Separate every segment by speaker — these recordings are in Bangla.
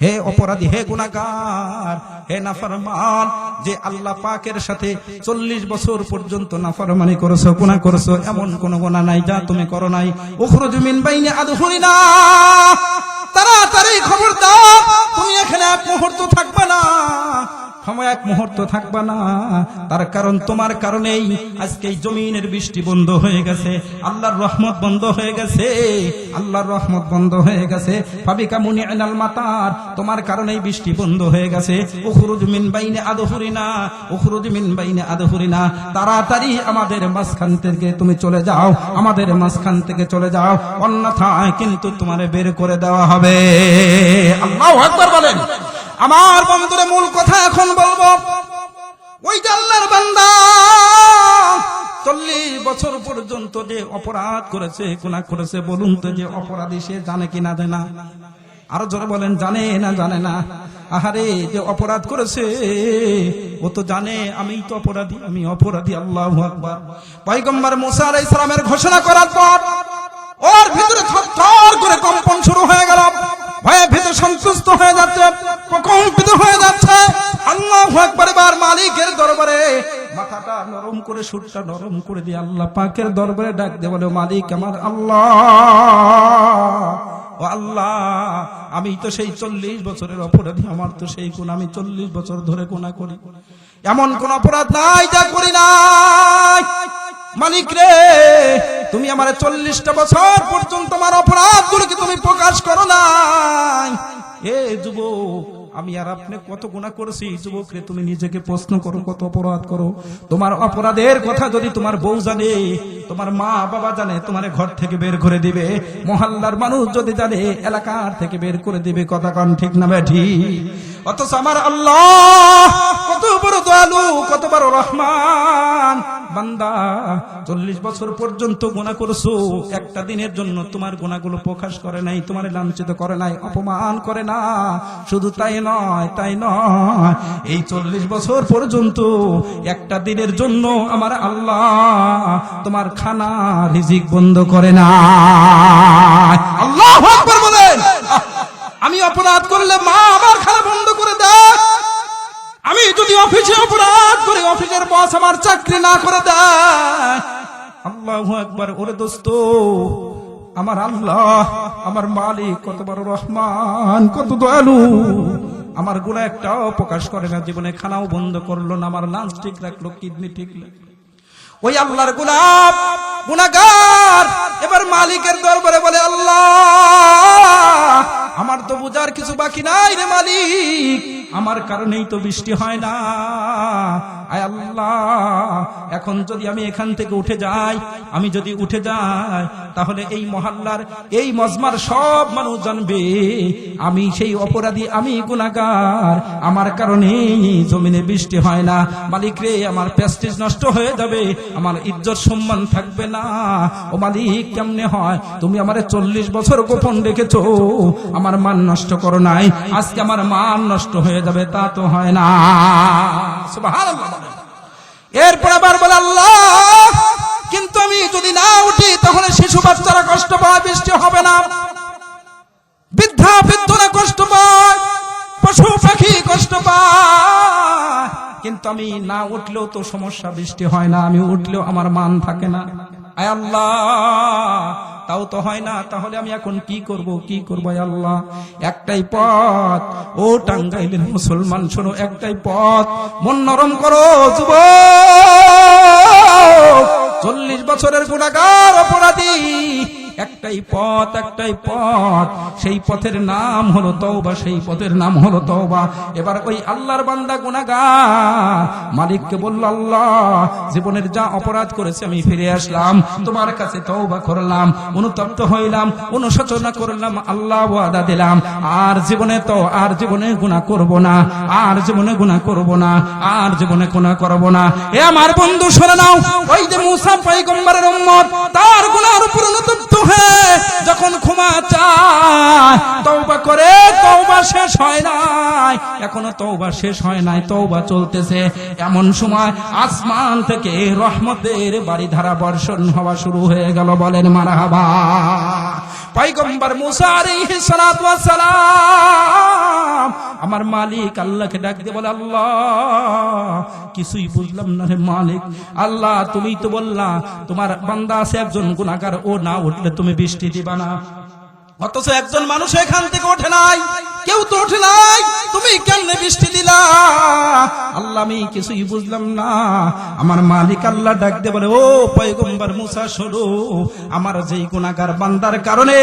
Speaker 1: হে অপরাধী, হে গুনাহগার, হে নাফরমান, যে আল্লাহ পাকের সাথে 40 বছর পর্যন্ত নাফরমানি করেছো, গুনাহ করেছো, এমন কোন গুনাহ নাই যা তুমি করো নাই। উখরুজ মিন বাইনি আদহুরিনা, তাড়াতাড়ি খবর দাও, তুমি এখানে এক মুহূর্ত থাকবে না, এক মুহূর্ত থাকবে না। তার কারণ তোমার কারণেই আজকে এই জমিনের বৃষ্টি বন্ধ হয়ে গেছে, আল্লাহর রহমত বন্ধ হয়ে গেছে, আল্লাহর রহমত বন্ধ হয়ে গেছে। ফাবিকা মুনিআল মাতার, তোমার কারণেই বৃষ্টি বন্ধ হয়ে গেছে। উখরুজ মিন বাইনি আদহুরিনা, উখরুজ মিন বাইনি আদহুরিনা, তাড়াতাড়ি আমাদের মাঝখান থেকে তুমি চলে যাও, আমাদের মাঝখান থেকে চলে যাও, অন্যথায় কিন্তু তোমারে বের করে দেওয়া হবে। আল্লাহু আকবার বলেন। আমার বন্ধুরা, মূল কথা এখন বলবো, ওই যে আল্লাহর বান্দা 40 বছর পর্যন্ত যে অপরাধ করেছে, গুনাহ করেছে, বলুন তো যে অপরাধী সে জানে কি না জানে না? আরো জোরে বলেন, জানে না জানে না? আহারে, যে অপরাধ করেছে ও তো জানে আমি তো অপরাধী, আমি অপরাধী। আল্লাহু আকবার। পয়গম্বর মুসা আলাইহিস সালামের ঘোষণা করার পর ওর ভিতরে থরথর করে কম্পন শুরু হয়ে গেল, ভয়ে ভীত সন্তুষ্ট হয়ে যাচ্ছে, প্রকম্পিত হয়ে যাচ্ছে। আল্লাহু আকবার। এবার মালিকের দরবারে মাথাটা নরম করে, সুরটা নরম করে দিয়ে আল্লাহ পাকের দরবারে ডাক দিয়ে বলে, মালিক আমার আল্লাহ, ও আল্লাহ, আমি তো সেই 40 বছরের অপরাধী, আমার তো সেই গুনাহ, আমি 40 বছর ধরে গুনাহ করি, এমন কোন অপরাধ নাই যা করি নাই। মালিক রে, তুমি আমার 40টা বছর পর্যন্ত আমার অপরাধগুলোকে তুমি প্রকাশ করো নাই। এ যুবক, আমি আর আপনি কত গুনাহ করেছি। যুবক রে, তুমি নিজেকে প্রশ্ন করো, কত অপরাধ করো। তোমার অপরাধের কথা যদি তোমার বউ জানে, তোমার মা বাবা জানে, তোমার ঘর থেকে বের করে দিবে। মহল্লার মানুষ যদি জানে, এলাকার থেকে বের করে দিবে। কথা কন ঠিক না বেঠি? অথচ আমার আল্লাহ কত বড় দয়ালু, কত বড় রহমান। বান্দা, 40 বছর পর্যন্ত গুনাহ করেছো, একটা দিনের জন্য তোমার গুনাহগুলো প্রকাশ করে নাই, তোমার লাঞ্ছিত করে নাই, অপমান করে না। শুধু তাই নয়, তাই নয়, এই 40 বছর পর্যন্ত একটা দিনের জন্য আমার আল্লাহ তোমার খানা রিজিক বন্ধ করে না। আল্লাহু আকবার বলেন। আমি অপরাধ করলে মা আমার খানা বন্ধ করে দেয়, আমি যদি অফিসে অপরাধ করি অফিসের বস আমার চাকরি না করে দেয়। আল্লাহু আকবার। ওরে দোস্ত, আমার আল্লাহ, আমার মালিক কত বড় রহমান, কত দয়ালু। আমার গুনাহ একটাও প্রকাশ করে না, জীবনে খানাও বন্ধ করলো না, আমার লাঞ্চ ঠিক রাখলো, কিডনি ঠিক রাখলো। ওই আল্লাহর গোলাম গুনাহগার এবার মালিকের দরবারে বলে, আল্লাহ, আমার তো বুঝার কিছু বাকি নাই রে মালিক, আমার কারণেই তো বৃষ্টি হয় না। আয় আল্লাহ, এখন যদি আমি এখান থেকে উঠে যাই, আমি যদি উঠে যাই, তাহলে এই মহল্লার, এই মজমার সব মানুষ জানবে আমি সেই অপরাধী, আমি গুনাহগার, আমার কারণেই জমিনে বৃষ্টি হয় না। মালিক রে, আমার প্রেস্টিজ নষ্ট হয়ে যাবে, আমার ইজ্জত সম্মান থাকবে না। ও মালিক, কেমনে হয়? তুমি আমারে 40 বছর গোপন রেখেছো, আমার মান নষ্ট করো নাই, আজকে আমার মান নষ্ট হয়ে যাবে, তা তো হয় না। সুবহানাল্লাহ। এরপর আবার বলে, আল্লাহ, কিন্তু আমি যদি না উঠি তাহলে শিশু বাচ্চারা কষ্ট পায়, বৃষ্টি হবে না। বৃদ্ধা বৃদ্ধরা কষ্ট পায়, পশু পাখি কষ্ট পায়। কিন্তু আমি না উঠলেও তো সমস্যা, বৃষ্টি হয় না, আমি উঠলেও আমার মান থাকে না। আয় আল্লাহ, তাও তো হয় না, তাহলে আমি এখন কি করব, কি করব? আয় আল্লাহ, একটাই পথ। ও টাঙ্গাইলের মুসলমান, শোনো, একটাই পথ। মন নরম করো যুবক, 40 বছরের গুনাহগার অপরাধী, একটাই পথ, একটাই পথ। সেই পথের নাম হলো তওবা, সেই পথের নাম হলো তওবা। এবার ওই আল্লাহর বান্দা গুনাহগার মালিককে বলল, আল্লাহ, জীবনের যা অপরাধ করেছে আমি ফিরে আসলাম, তোমার কাছে তওবা করলাম, অনুতপ্ত হইলাম, অনুশোচনা করলাম। আল্লাহ, ওয়াদা দিলাম আর জীবনে গুনাহ করব না, আর জীবনে গুনাহ করব না, আর জীবনে গুনাহ করব না। এ আমার বন্ধু, শুনে নাও, ওই যে মুসা পয়গম্বরের উম্মত, তার গুনাহের উপর অনুতপ্ত হয়ে যখন ক্ষমা চায়, তওবা করে, তওবা শেষ হয় নাই, এখনো তওবা শেষ হয় নাই, তওবা চলতেছে। এমন সময় আসমান থেকে রহমতের বারিধারা বর্ষণ হওয়া শুরু হয়ে গেল। বলেন মারহাবা। পয়গম্বর মুসা আলাইহিস সালাতু ওয়াস সালাম আমার মালিক আল্লাহকে ডাক দিয়ে বলে, আল্লাহ কিছুই বুঝলাম না রে মালিক। আল্লাহ তুমি তো বললা তোমার বান্দা আছে একজন গুনাহগার, ও না উঠলে তুমি বৃষ্টি দিবা না, অথচ একজন মানুষ এখান থেকে ওঠে নাই, কেউ তো ওঠে নাই, তুমি কেমনে বৃষ্টি দিলা? আল্লাহ আমি কিছুই বুঝলাম না। আমার মালিক আল্লাহ ডাক দিয়ে বলে, ও পয়গম্বর মুসা শোনো, আমার যেই গুনাহগার বান্দার কারণে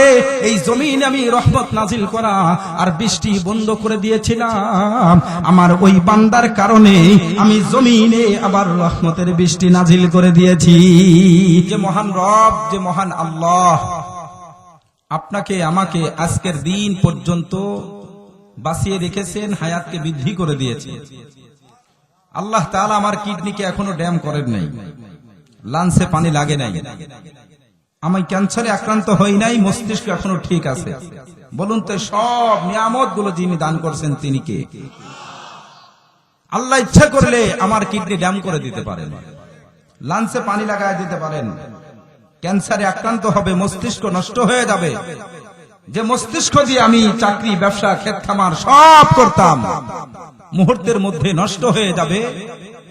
Speaker 1: এই জমিনে আমি রহমত নাজিল করা আর বৃষ্টি বন্ধ করে দিয়েছিলাম, আমার ওই বান্দার কারণে আমি জমিনে আবার রহমতের বৃষ্টি নাজিল করে দিয়েছি। যে মহান রব, যে মহান আল্লাহ আপনাকে আমাকে আজকের দিন পর্যন্ত বাঁচিয়ে রেখেছেন, হায়াতকে বৃদ্ধি করে দিয়েছে। আল্লাহ তাআলা আমার কিডনিকে এখনো ড্যাম করেন নাই, লাঞ্চে পানি লাগে নাই, আমি ক্যান্সারে আক্রান্ত হই নাই, মস্তিষ্ক এখনো ঠিক আছে। বলুন তো সব নিয়ামত গুলো যিনি দান করছেন তিনি কে? আল্লাহ ইচ্ছা করলে আমার কিডনি ড্যাম করে দিতে পারেন, লাঞ্চে পানি লাগায় দিতে পারেন, ক্যান্সারে আক্রান্ত হবে, মস্তিষ্ক নষ্ট হয়ে যাবে। যে মস্তিষ্ক দিয়ে আমি চাকরি, ব্যবসা, ক্ষেত খামার সব করতাম, মুহূর্তের মধ্যে নষ্ট হয়ে যাবে।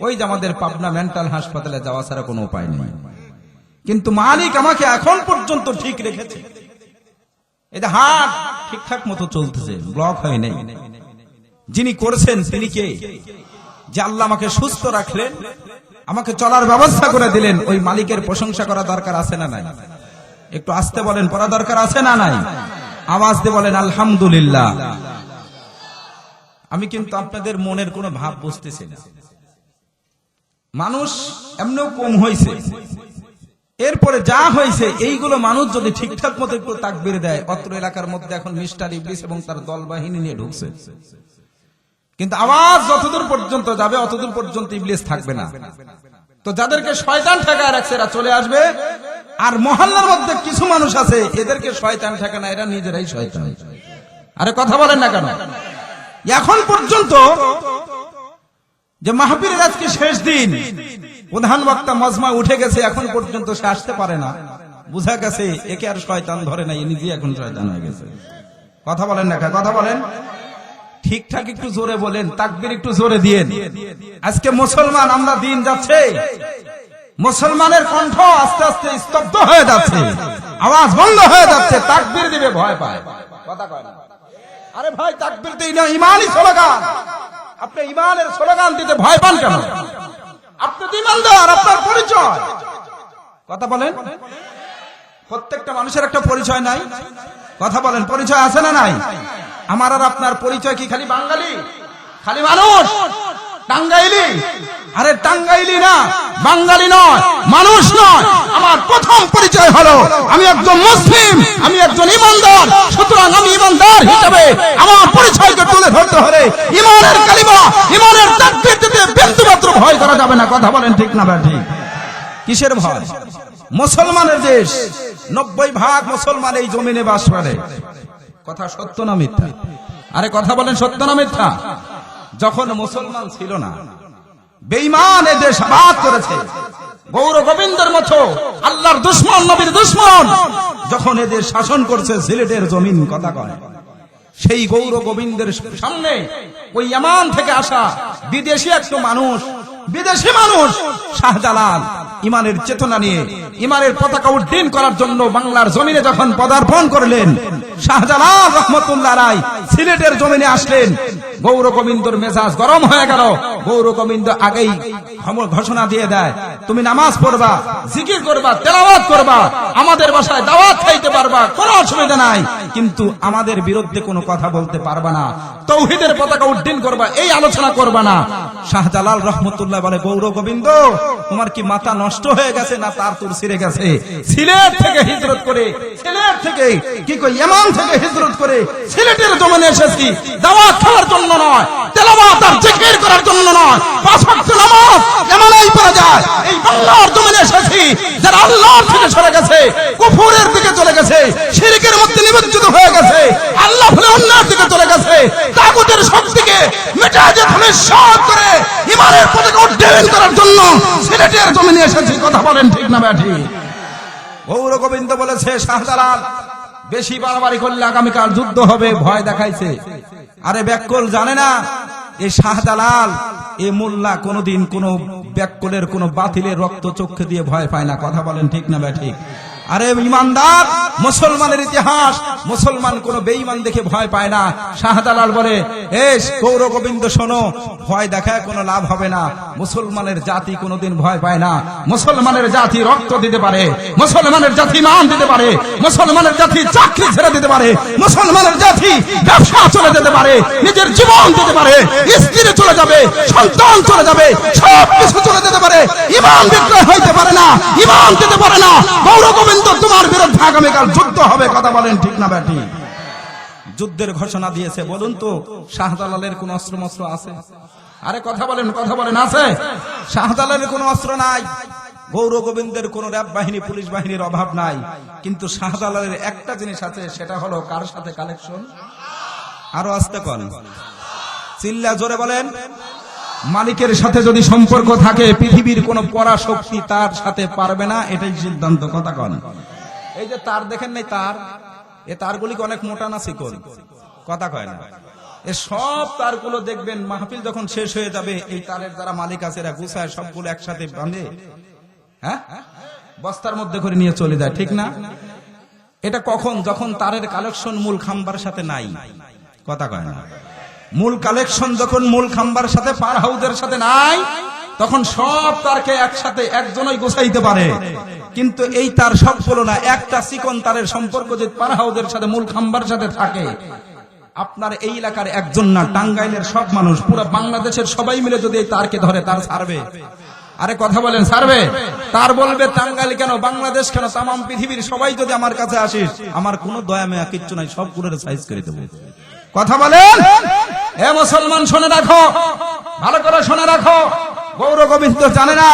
Speaker 1: ওই যে আমাদের পাবনা মেন্টাল হাসপাতালে যাওয়া ছাড়া কোনো উপায় নেই। কিন্তু মালিক আমাকে এখন পর্যন্ত ঠিক রেখেছে। এই যে হার্ট ঠিকঠাক মতো চলতেছে, ব্লক হয় নাই। যিনি করেছেন তিনি কে? যে আল্লাহ আমাকে সুস্থ রাখলেন, আমাকে চলার ব্যবস্থা করে দিলেন, ওই মালিকের প্রশংসা করা দরকার আছে না নাই? একটু আস্তে বলেন, পড়া দরকার আছে না নাই? আওয়াজ দিয়ে বলেন আলহামদুলিল্লাহ। আমি কিন্তু আপনাদের মনের কোনো ভাব বুঝতেছি না। মানুষ এমনিও কম হয়েছে, এরপরে যা হয়েছে এইগুলো মানুষ যদি ঠিকঠাক মতো একটু তাকবীর দেয়, অত্র এলাকার মধ্যে এখন মিস্টার ইবলিস এবং তার দল বাহিনী নিয়ে ঢুকছে। কিন্তু আওয়াজ যতদূর পর্যন্ত যাবে অতদূর পর্যন্ত ইবলিস থাকবে না। তো যাদেরকে শয়তান ঠেকায় রাখছে এরা চলে আসবে, আর মহল্লার মধ্যে কিছু মানুষ আছে এদেরকে শয়তান ঠেকা না, এরা নিজেরাই শয়তান। আরে কথা বলেন না কেন? এখন পর্যন্ত যে মাহফিলের আজকে শেষ দিন, প্রধান বক্তা মজমা উঠে গেছে, এখন পর্যন্ত সে আসতে পারে না। বুঝা গেছে একে আর শয়তান ধরে না, এ নিজে এখন শয়তান হয়ে গেছে। কথা বলেন না, কথা বলেন ঠিকঠাক, একটু জোরে বলেন, তাকবীর একটু জোরে দিয়েন। আজকে মুসলমান, আমরা দিন যাচ্ছে, মুসলমানের কণ্ঠ আস্তে আস্তে স্তব্ধ হয়ে যাচ্ছে, আওয়াজ বন্ধ হয়ে যাচ্ছে, তাকবীর দিবে ভয় পায়। কথা কয় না? আরে ভাই তাকবীর দেই না, ঈমানি স্লোগান। আপনি ঈমানের স্লোগান দিতে ভয় পান কেন? আপনি ঈমানদার, আপনার পরিচয়। কথা বলেন, প্রত্যেকটা মানুষের একটা পরিচয় নাই? কথা বলেন, পরিচয় আছে না নাই? আমার আর আপনার পরিচয় কি খালি বাঙালি, খালি মানুষ, টাঙ্গাইলি? আরে টাঙ্গাইলি না, বাঙালি নয়, মানুষ নয়। আমার প্রথম পরিচয় হলো আমি একজন মুসলিম, আমি একজন ঈমানদার। সুতরাং আমি ঈমানদার হিসেবে আমার পরিচয়কে তুলে ধরতে হলে ঈমানের কালিমা, ঈমানের তাকবীর দিতে বিন্দুমাত্র ভয় করা যাবে না। কথা বলেন ঠিক না ঠিক? কিসের ভয়? মুসলমানের দেশ, 90% মুসলমান এই জমিনে বাস করে। কথা সত্য না মিথ্যা? আরে কথা বলেন, সত্য না মিথ্যা? যখন মুসলমান ছিল না, বেঈমান এ দেশ আবাদ করেছে, গৌর গোবিন্দের মতো আল্লাহর দুশমন, নবীর দুশমন যখন এদের শাসন করছে, সিলেটের জমিন কথা কয়, সেই গৌর গোবিন্দের সামনে ওই ইয়ামান থেকে আসা বিদেশি একটা মানুষ, বিদেশি মানুষ শাহজালাল ইমানের চেতনা নিয়ে ইমানের পতাকা উড্ডীন করার জন্য বাংলার জমিনে যখন পদার্পণ করলেন, শাহজালাল রহমতুল্লাহ আলাইহি সিলেটের জমিনে আসলেন। গৌর গোবিন্দর মেজাজ গরম হয়ে গেল। গৌর গোবিন্দ আগেই ঘোষণা দিয়ে দেয়, তুমি নামাজ পড়বা, জিকির করবা, তেলাওয়াত করবা, আমাদের বাসায় দাওয়াত খাইতে পারবা, কোনো অসুবিধা নাই, কিন্তু আমাদের বিরুদ্ধে কোনো কথা বলতে পারবা না, তাওহীদের পতাকা উড্ডীন করবা, এই আলোচনা করবা না। শাহজালাল রহমতুল্লাহ বলে, গৌর গোবিন্দ তোমার কি মাথা নষ্ট হয়ে গেছে না তার তুর ছিঁড়ে গেছে? সিলেট থেকে হিজরত করে, সিলেট থেকে কি কই ইয়ামান থেকে হিজরত করে সিলেটের জমিনে এসেছি দাওয়াত খাওয়ার জন্য নয়, তেলাওয়াত আর জিকির করার জন্য নয়, পাঁচ ওয়াক্ত নামাজ এমনই পড়া যায়। এই বাংলার জমিনে এসেছি যারা আল্লাহর থেকে সরে গেছে, কুফরের দিকে চলে গেছে, শিরকের মধ্যে নিমজ্জিত হয়ে গেছে, আল্লাহ ভুলে অন্যের দিকে চলে গেছে, তাগুতের শক্তিকে মিটায় যে ধূলিসাৎ করে ঈমানের পতাকা উড্ডীন করার জন্য সিলেটের জমিনে এসেছি। কথা বলেন ঠিক না ব্যাঠি? গৌর গোবিন্দ বলেছে, শাহজালাল বেশি বাড়াবাড়ি করলে আগামীকাল যুদ্ধ হবে, ভয় দেখাইছে। আরে ব্যাককল জানে না এই শাহজালাল এ মোল্লা কোনদিন কোন ব্যাককলের কোন বাতিলের রক্ত চক্ষে দিয়ে ভয় পায় না। কথা বলেন ঠিক না ঠিক? আরে ইমানদার মুসলমানের ইতিহাস, মুসলমান কোন বেঈমান দেখে ভয় পায় না। শাহজালাল বলে, এস গৌর গোবিন্দ শোনো, ভয় দেখায় কোনো লাভ হবে না। মুসলমানের জাতি কোনোদিন ভয় পায় না। মুসলমানের জাতি রক্ত দিতে পারে, মুসলমানের জাতি মান দিতে পারে, মুসলমানের জাতি চাকরি ছেড়ে দিতে পারে, মুসলমানের জাতি ব্যবসা চলে যেতে পারে, নিজের জীবন দিতে পারে, স্ত্রী চলে যাবে, সন্তান চলে যাবে, সব কিছু চলে যেতে পারে। ইমান বিক্রয় হইতে পারে না, ইমান দিতে পারে না। গৌর গোবিন্দ তোমার বিরুদ্ধে আগামীকাল যুদ্ধ হবে। কথা বলেন ঠিক না ব্যাটি? যুদ্ধের ঘোষণা দিয়েছে। বলুন তো শাহজালালের কোন অস্ত্র মস্ত্র আছে? আরে কথা বলেন আছে? শাহজালালের কোন অস্ত্র নাই, গৌর গোবিন্দের কোন র‍্যাব বাহিনী পুলিশ বাহিনীর অভাব নাই। কিন্তু শাহজালালের একটা জিনিস আছে, সেটা হলো কার সাথে কালেকশন? আরো আস্তে কন, চিল্লা জোরে বলেন। মালিকের সাথে যদি সম্পর্ক থাকে, পৃথিবীর কোন পরাশক্তি তার সাথে পারবে না, এটাই সিদ্ধান্ত। কথা কন। এই যে তার দেখেন নাই, তার এ তারগুলি অনেক মোটা না চিকন? কথা কয় না। এ সব তারগুলো দেখবেন মাহফিল যখন শেষ হয়ে যাবে, এই তারের যারা মালিক আছে এরা গুছায় সবগুলো একসাথে বাঁধে, হ্যাঁ, বস্তার মধ্যে করে নিয়ে চলে যায়, ঠিক না? এটা কখন? যখন তারের কালেকশন মূল খাম্বার সাথে নাই। কথা কয় না। মূল কালেকশন যখন মূল খাম্বার সাথে, পার হাউজের সাথে নাই, তখন সব তারকে একসাথে একজনই গোছাইতে পারে। কিন্তু এই তার সবগুলো না, একটা চিকন তারের সম্পর্ক যে পার হাউজের সাথে মূল খাম্বার সাথে থাকে, আপনার এই এলাকার একজন না, টাঙ্গাইলের সব মানুষ, পুরো বাংলাদেশের সবাই মিলে যদি এই তারকে ধরে, তার ছাড়বে? আরে কথা বলেন, ছাড়বে? তার বলবে টাঙ্গাইল কেন, বাংলাদেশ কেন, তামাম পৃথিবীর সবাই যদি আমার কাছে আসিস, আমার কোনো দয়া মেয়া কিচ্ছু নাই, সবগুলোর সাইজ করে দেবো। কথা বলেন। এ মুসলমান শুনে রাখো, ভালো করে শুনে রাখো, গৌর গোবিন্দ জানে না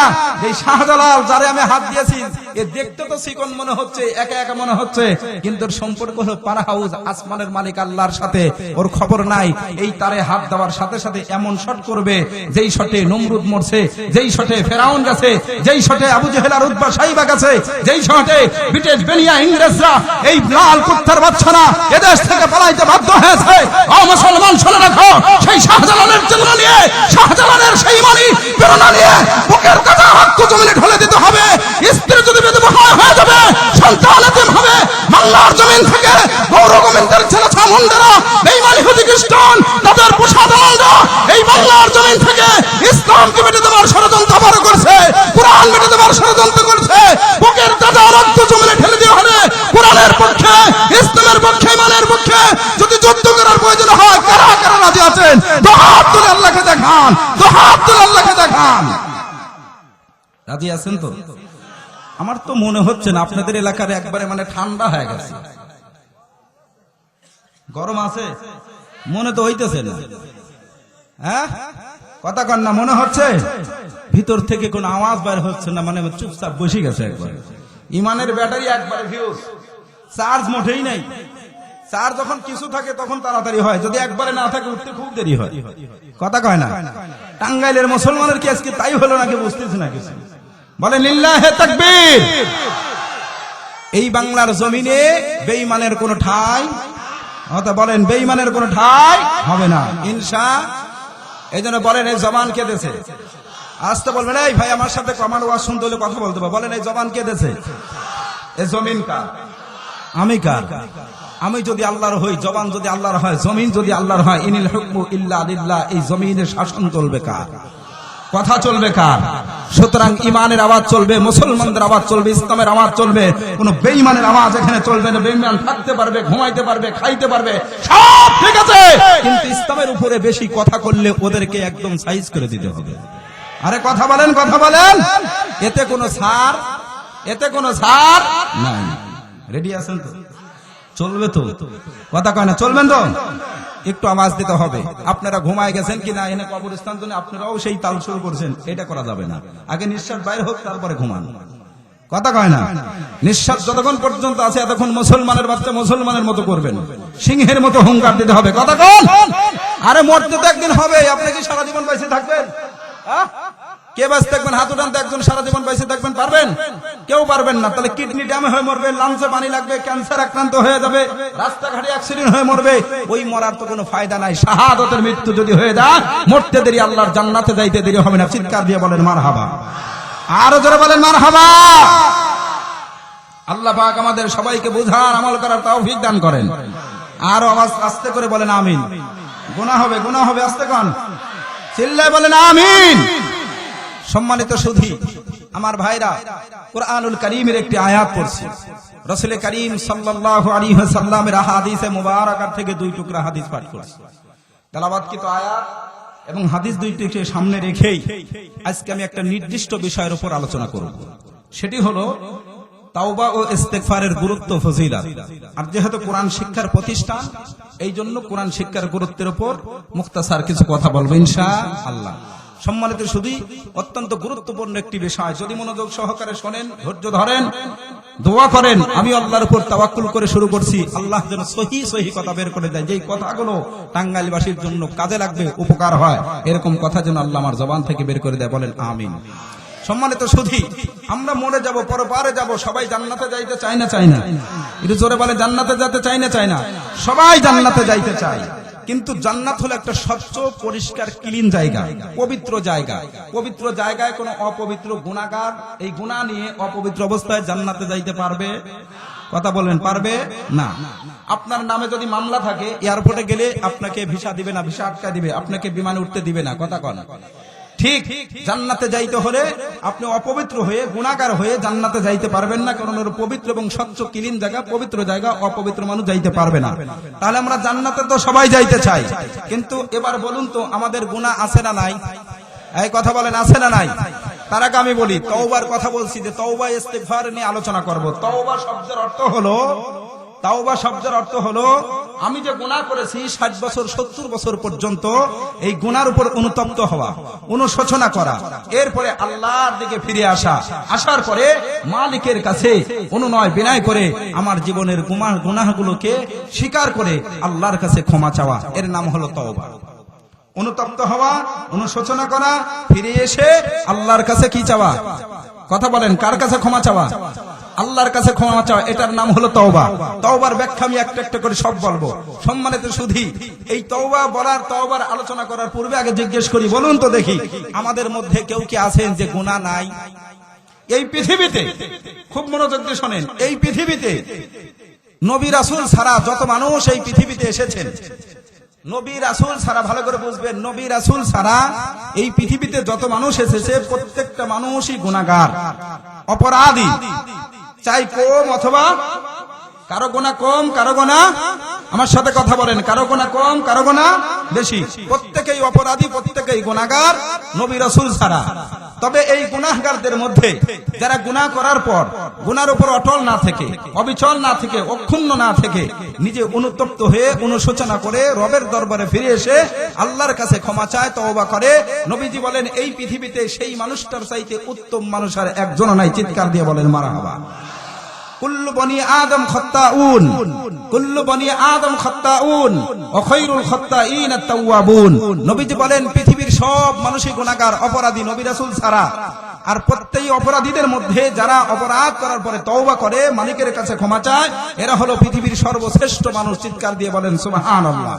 Speaker 1: এই শাহজালাল যারে আমি হাত দিয়েছি, এ দেখতে তো চিকন মনে হচ্ছে, একা একা মনে হচ্ছে, কিন্তু ওর সম্পর্ক হলো পারা হাউস, আসমানের মালিক আল্লাহর সাথে। ওর খবর নাই এই তারে হাত দেওয়ার সাথে সাথে এমন শট করবে, যেই শটে নমরুদ মরছে, যেই শটে ফেরাউন গেছে, যেই শটে আবু জেহেল আর উতবা সাইবা গেছে, যেই শটে ব্রিটিশ বেনিয়া ইংরেজরা, এই লাল কুত্তার বাচ্চারা এদেশ থেকে পালাইতে বাধ্য হয়েছে। ও মুসলমান শুনে রাখো, সেই শাহজালালের জন্য নিয়ে, শাহজালালের সেই মানি প্রেরণা নিয়ে বুকের কাটা রক্ত জমিনে ঢেলে দিতে হবে। স্ত্রী যদি বিধবা হয়ে যাবে, সন্তান এতিম হবে, বাংলার জমিন থেকে গৌর গোবিন্দের ছেলে ছামুন্ডারা, বেঈমান ইহুদি খ্রিস্টান, তাদের পোষাদানরা এই বাংলার জমিন থেকে ইসলামকে মেটে দেওয়ার ষড়যন্ত্র আবারও করছে, কোরআন মেটে দেওয়ার ষড়যন্ত্র করছে। বুকের কাটা রক্ত জমিনে ঢেলে দেওয়া হবে কোরআনের পক্ষে, ইসলামের পক্ষে, ইমানের পক্ষে। যদি যুদ্ধ করার প্রয়োজন হয়, কারা কারা রাজি আছেন? দুহাত তুলে আল্লাহকে দেখান, দুহাত তুলে আল্লাহকে দেখান। রাজি আছেন তো? আমার তো মনে হচ্ছে না আপনাদের এলাকার একবারে মানে ঠান্ডা হয়ে গেছে, গরম আছে মনে তো হইতেছে না, হ্যাঁ? কথা কন না, মনে হচ্ছে ভিতর থেকে কোনো আওয়াজ বাইর হচ্ছে না, মানে চুপচাপ বসে গেছে একবার। ইমানের ব্যাটারি একবারে ফিউজ, চার্জ মোটেই নাই। চার্জ যখন কিছু থাকে তখন তাড়াতাড়ি হয়, যদি একবারে না থাকে উঠতে খুব দেরি হয়। কথা কয় না। টাঙ্গাইলের মুসলমানের কি আজকে তাই হলো নাকি বুঝতেছে না কিছু? বলে লিল্লাহে তাকবীর। এই বাংলার জমিনে বেঈমানের কোনো ঠাঁই, বলেন বেঈমানের কোনো ঠাঁই হবে না ইনশাআল্লাহ। এই জন্য বলেন এই জবান কে দেছে? আসতে বলবেন, এই ভাই আমার সাথে আমার ওয়াজ শুনতে হলে কথা বলতে হবে। বলেন এই জবান কে দেছে? এই জমিন কার? আমি কার? আমি যদি আল্লাহর হই, জবান যদি আল্লাহর হয়, জমিন যদি আল্লাহর হয়, ইনিল হুকমু ইল্লা লিল্লাহ। এই জমিনের শাসন চলবে কার? কথা চলবে কার? সুতরাং ইমানের আওয়াজ চলবে, মুসলমানদের আওয়াজ চলবে, ইসলামের আওয়াজ চলবে। কোন বেঈমানের আওয়াজ এখানে চলবে না। বেঈমান থাকতে পারবে, ঘুমাইতে পারবে, খাইতে পারবে, সব ঠিক আছে, কিন্তু ইসলামের উপরে বেশি কথা করলে ওদেরকে একদম সাইজ করে দিতে হবে। আরে কথা বলেন, কথা বলেন। এতে কোনো ছাড়, এতে কোনো ছাড় নাই। রেডি আছেন তো? চলবে তো? কথা কয় না, চলবেন তো? একটু আওয়াজ দিতে হবে। আপনারা ঘুমায় গেছেন কিনা এনে কবরস্থান জন্য আপনারাও সেই তাল শুরু করছেন, এটা করা যাবে না। আগে নিঃশ্বাস বাইরে হোক, তারপরে ঘুমান। কথা কয় না। নিঃশ্বাস যতক্ষণ পর্যন্ত আছে এতক্ষণ মুসলমানের বাচ্চা মুসলমানের মতো করবেন, সিংহের মতো হুঙ্কার দিতে হবে। কথা কন। আরে মরতে তো একদিন হবে, আপনি কি সারা জীবন বেঁচে থাকবেন? কে বাঁচতে থাকবেন? হাত উঠান তো, একজন সারা জীবন বেঁচে থাকবেন, পারবেন? কেউ পারবেন না। তাহলে কিডনি ড্যামে হয়ে মরবে, লাঞ্চে পানি লাগবে, ক্যান্সার আক্রান্ত হয়ে যাবে, রাস্তাঘাটে অ্যাক্সিডেন্ট হয়ে মরবে, ওই মরার তো কোনো ফায়দা নাই। শাহাদাতের মৃত্যু যদি হয়ে যায়, মরতে দেরি, আল্লাহর জান্নাতে যাইতে দেরি হবে না। চিৎকার দিয়ে বলেন মারহাবা, আরো জোরে বলেন মারহাবা। আল্লাহ পাক আমাদের সবাইকে বুঝার, আমল করার তৌফিক দান করেন। আরো আওয়াজ আস্তে করে বলেন আমিন। গুনাহ হবে, গুনাহ হবে, আস্তে কোন, চিল্লায় বলেন আমিন। সম্মানিত সুধী আমার ভাইরা, কুরআনুল কারীমের একটি আয়াত পড়ছি। রাসূল করিম সাল্লাল্লাহু আলাইহি ওয়াসাল্লামের হাদিসে মুবারাকা থেকে দুই টুকরা হাদিস পাঠ করছি। তেলাওয়াতকৃত আয়াত এবং হাদিস দুইটিকে সামনে রেখেই আজকে আমি একটা নির্দিষ্ট বিষয়ের উপর আলোচনা করব। সেটি হলো তাওবা ও ইস্তেগফারের গুরুত্ব, ফজিলত। আর যেহেতু কোরআন শিক্ষার প্রতিষ্ঠান, এই জন্য কোরআন শিক্ষার গুরুত্বের উপর মুখতাসার কিছু কথা বলবো ইনশাআল্লাহ। সম্মানিত সুধী, অত্যন্ত গুরুত্বপূর্ণ একটি বিষয়। যদি মনোযোগ সহকারে শোনেন, ধৈর্য ধরেন, দোয়া করেন, আমি আল্লাহর উপর তাওয়াক্কুল করে শুরু করছি। আল্লাহ যেন সহি কথা বের করে দেয়, যেই কথাগুলো টাঙ্গাইলবাসীর জন্য কাজে লাগবে, উপকার হয়, এরকম কথা যেন আল্লাহ আমার জবান থেকে বের করে দেয়। বলেন আমিন। সম্মানিত সুধী, আমরা মরে যাব, পরপারে যাব, সবাই জান্নাতে যাইতে চাই না, চাই না? একটু জোরে বলে, জান্নাতে যেতে চাই না, চাই না? সবাই জান্নাতে যাইতে চায়। কিন্তু জান্নাত হলো একটা স্বচ্ছ, পরিষ্কার, ক্লিন জায়গা, পবিত্র জায়গা। পবিত্র জায়গায় কোনো অপবিত্র গুনাহগার এই গুনাহ নিয়ে অপবিত্র অবস্থায় জান্নাতে যাইতে পারবে? কথা বলবেন, পারবে না। আপনার নামে যদি মামলা থাকে, এয়ারপোর্টে গেলে আপনাকে ভিসা দিবে না, ভিসা আটকা দিবে, আপনাকে বিমানে উঠতে দিবে না। কথা কন ঠিক? জান্নাতে যাইতে হলে আপনি অপবিত্র হয়ে, গুনাহগার হয়ে জান্নাতে যাইতে পারবেন না, কারণ ওর পবিত্র এবং স্বচ্ছ ক্লিন জায়গা, পবিত্র জায়গা, অপবিত্র মানুষ যাইতে পারবে না। তাহলে আমরা জান্নাতে তো সবাই যাইতে চাই, কিন্তু এবার বলুন তো, আমাদের গুনাহ আছে না নাই? এই কথা বলেন, আছে না নাই? তার আগে আমি বলি, তওবার কথা বলছি, যে তওবা ইস্তেগফার নিয়ে আলোচনা করব। তওবা শব্দের অর্থ হলো, তাওবা শব্দের অর্থ হলো, আমি যে গুনাহ করেছি 60 বছর 70 বছর পর্যন্ত, এই গুনার উপর অনুতপ্ত হওয়া, অনুশোচনা করা, এরপরে আল্লাহর দিকে ফিরে আসা, আসার পরে মালিকের কাছে অনুনয় বিনয় করে আমার জীবনের গুনাহগুলোকে স্বীকার করে আল্লাহর কাছে ক্ষমা চাওয়া, এর নাম হলো তওবা। অনুতপ্ত হওয়া, অনুশোচনা করা, ফিরে এসে আল্লাহর কাছে কি চাওয়া? কথা বলেন, কার কাছে ক্ষমা চাওয়া? আল্লাহর কাছে ক্ষমা চাওয়া, এটার নাম হলো তওবা। তওবার ব্যাখ্যা আমি একটা একটা করে সব বলবো। সম্মানিত সুধী, এই তওবা বলার, তওবার আলোচনা করার পূর্বে আগে জিজ্ঞেস করি, বলুন তো দেখি, আমাদের মধ্যে কেউ কি আছেন যে গুনাহ নাই? এই পৃথিবীতে, খুব মনোযোগ দিয়ে শোনেন, এই পৃথিবীতে নবী রাসূল ছাড়া যত মানুষ এই পৃথিবীতে এসেছেন, নবী রাসূল ছাড়া, ভালো করে বুঝবেন, নবী রাসূল ছাড়া এই পৃথিবীতে যত মানুষ এসেছে, প্রত্যেকটা মানুষই গুনাহগার, অপরাধী। চাই কম অথবা, কারো গুনাহ কম, কারো গুনাহ, আমার সাথে কথা বলেন, কারো গুনাহ কম, কারো গুনাহ বেশি, প্রত্যেকেই অপরাধী, প্রত্যেকেই গুনাহগার, নবী রাসূল ছাড়া। তবে এই গুনাহগারদের মধ্যে যারা গুনাহ করার পর গুনার উপর অটল না থেকে, অবিচল না থেকে, অক্ষুণ্ণ না থেকে, নিজে অনুতপ্ত হয়ে, অনুশোচনা করে রবের দরবারে ফিরে এসে আল্লাহর কাছে ক্ষমা চায়, তওবা করে, নবীজি বলেন এই পৃথিবীতে সেই মানুষটার চাইতে উত্তম মানুষ আর একজনও নাই। চিৎকার দিয়ে বলেন মারহাবা। কুল্লু বনি আদম খাত্তাউন, কুল্লু বনি আদম খাত্তাউন ওয়া খায়রুল খাত্তাইন আত-তাওয়াবুন। নবীজি বলেন পৃথিবীর সব মানুষই গুনাহগার, অপরাধী, নবী রাসূল ছাড়া। আর প্রত্যেক অপরাধীদের মধ্যে যারা অপরাধ করার পরে তওবা করে, মালিকের কাছে ক্ষমা চায়, এরা হলো পৃথিবীর সর্বশ্রেষ্ঠ মানুষ। চিৎকার দিয়ে বলেন সুবহানাল্লাহ।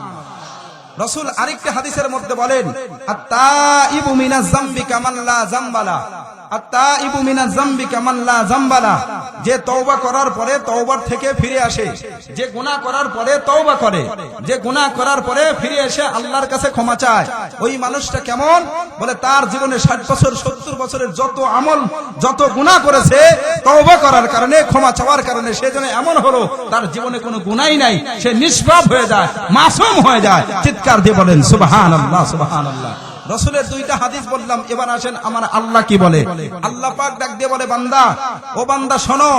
Speaker 1: রাসূল আরেকটি হাদিসের মধ্যে বলেন, আত-তাইবু মিনাজ যামবি কামান লা যামবালা, আত-তাইবু মিনাজ যামবি কামান লা যামবালা। যে তওবা করার পরে তওবার থেকে ফিরে আসে, যে গুনাহ করার পরে তওবা করে, যে গুনাহ করার পরে ফিরে এসে আল্লাহর কাছে ক্ষমা চায়, ওই মানুষটা কেমন? বলে তার জীবনে 60 বছর 70 বছরের যত আমল, যত গুনাহ করেছে, তওবা করার কারণে, ক্ষমা চাওয়ার কারণে সে যেন এমন হলো তার জীবনে কোনো গুনাহই নাই, সে নিষ্পাপ হয়ে যায়, মাসুম হয়ে যায়। চিৎকার দিয়ে বলেন সুবহানাল্লাহ, সুবহানাল্লাহ। রাসূলের দুইটা হাদিস বললাম, এবার আসেন আমার আল্লাহ কি বলে। আল্লাহ পাক ডাক দিয়ে বলে, বান্দা, ও বান্দা শোনো,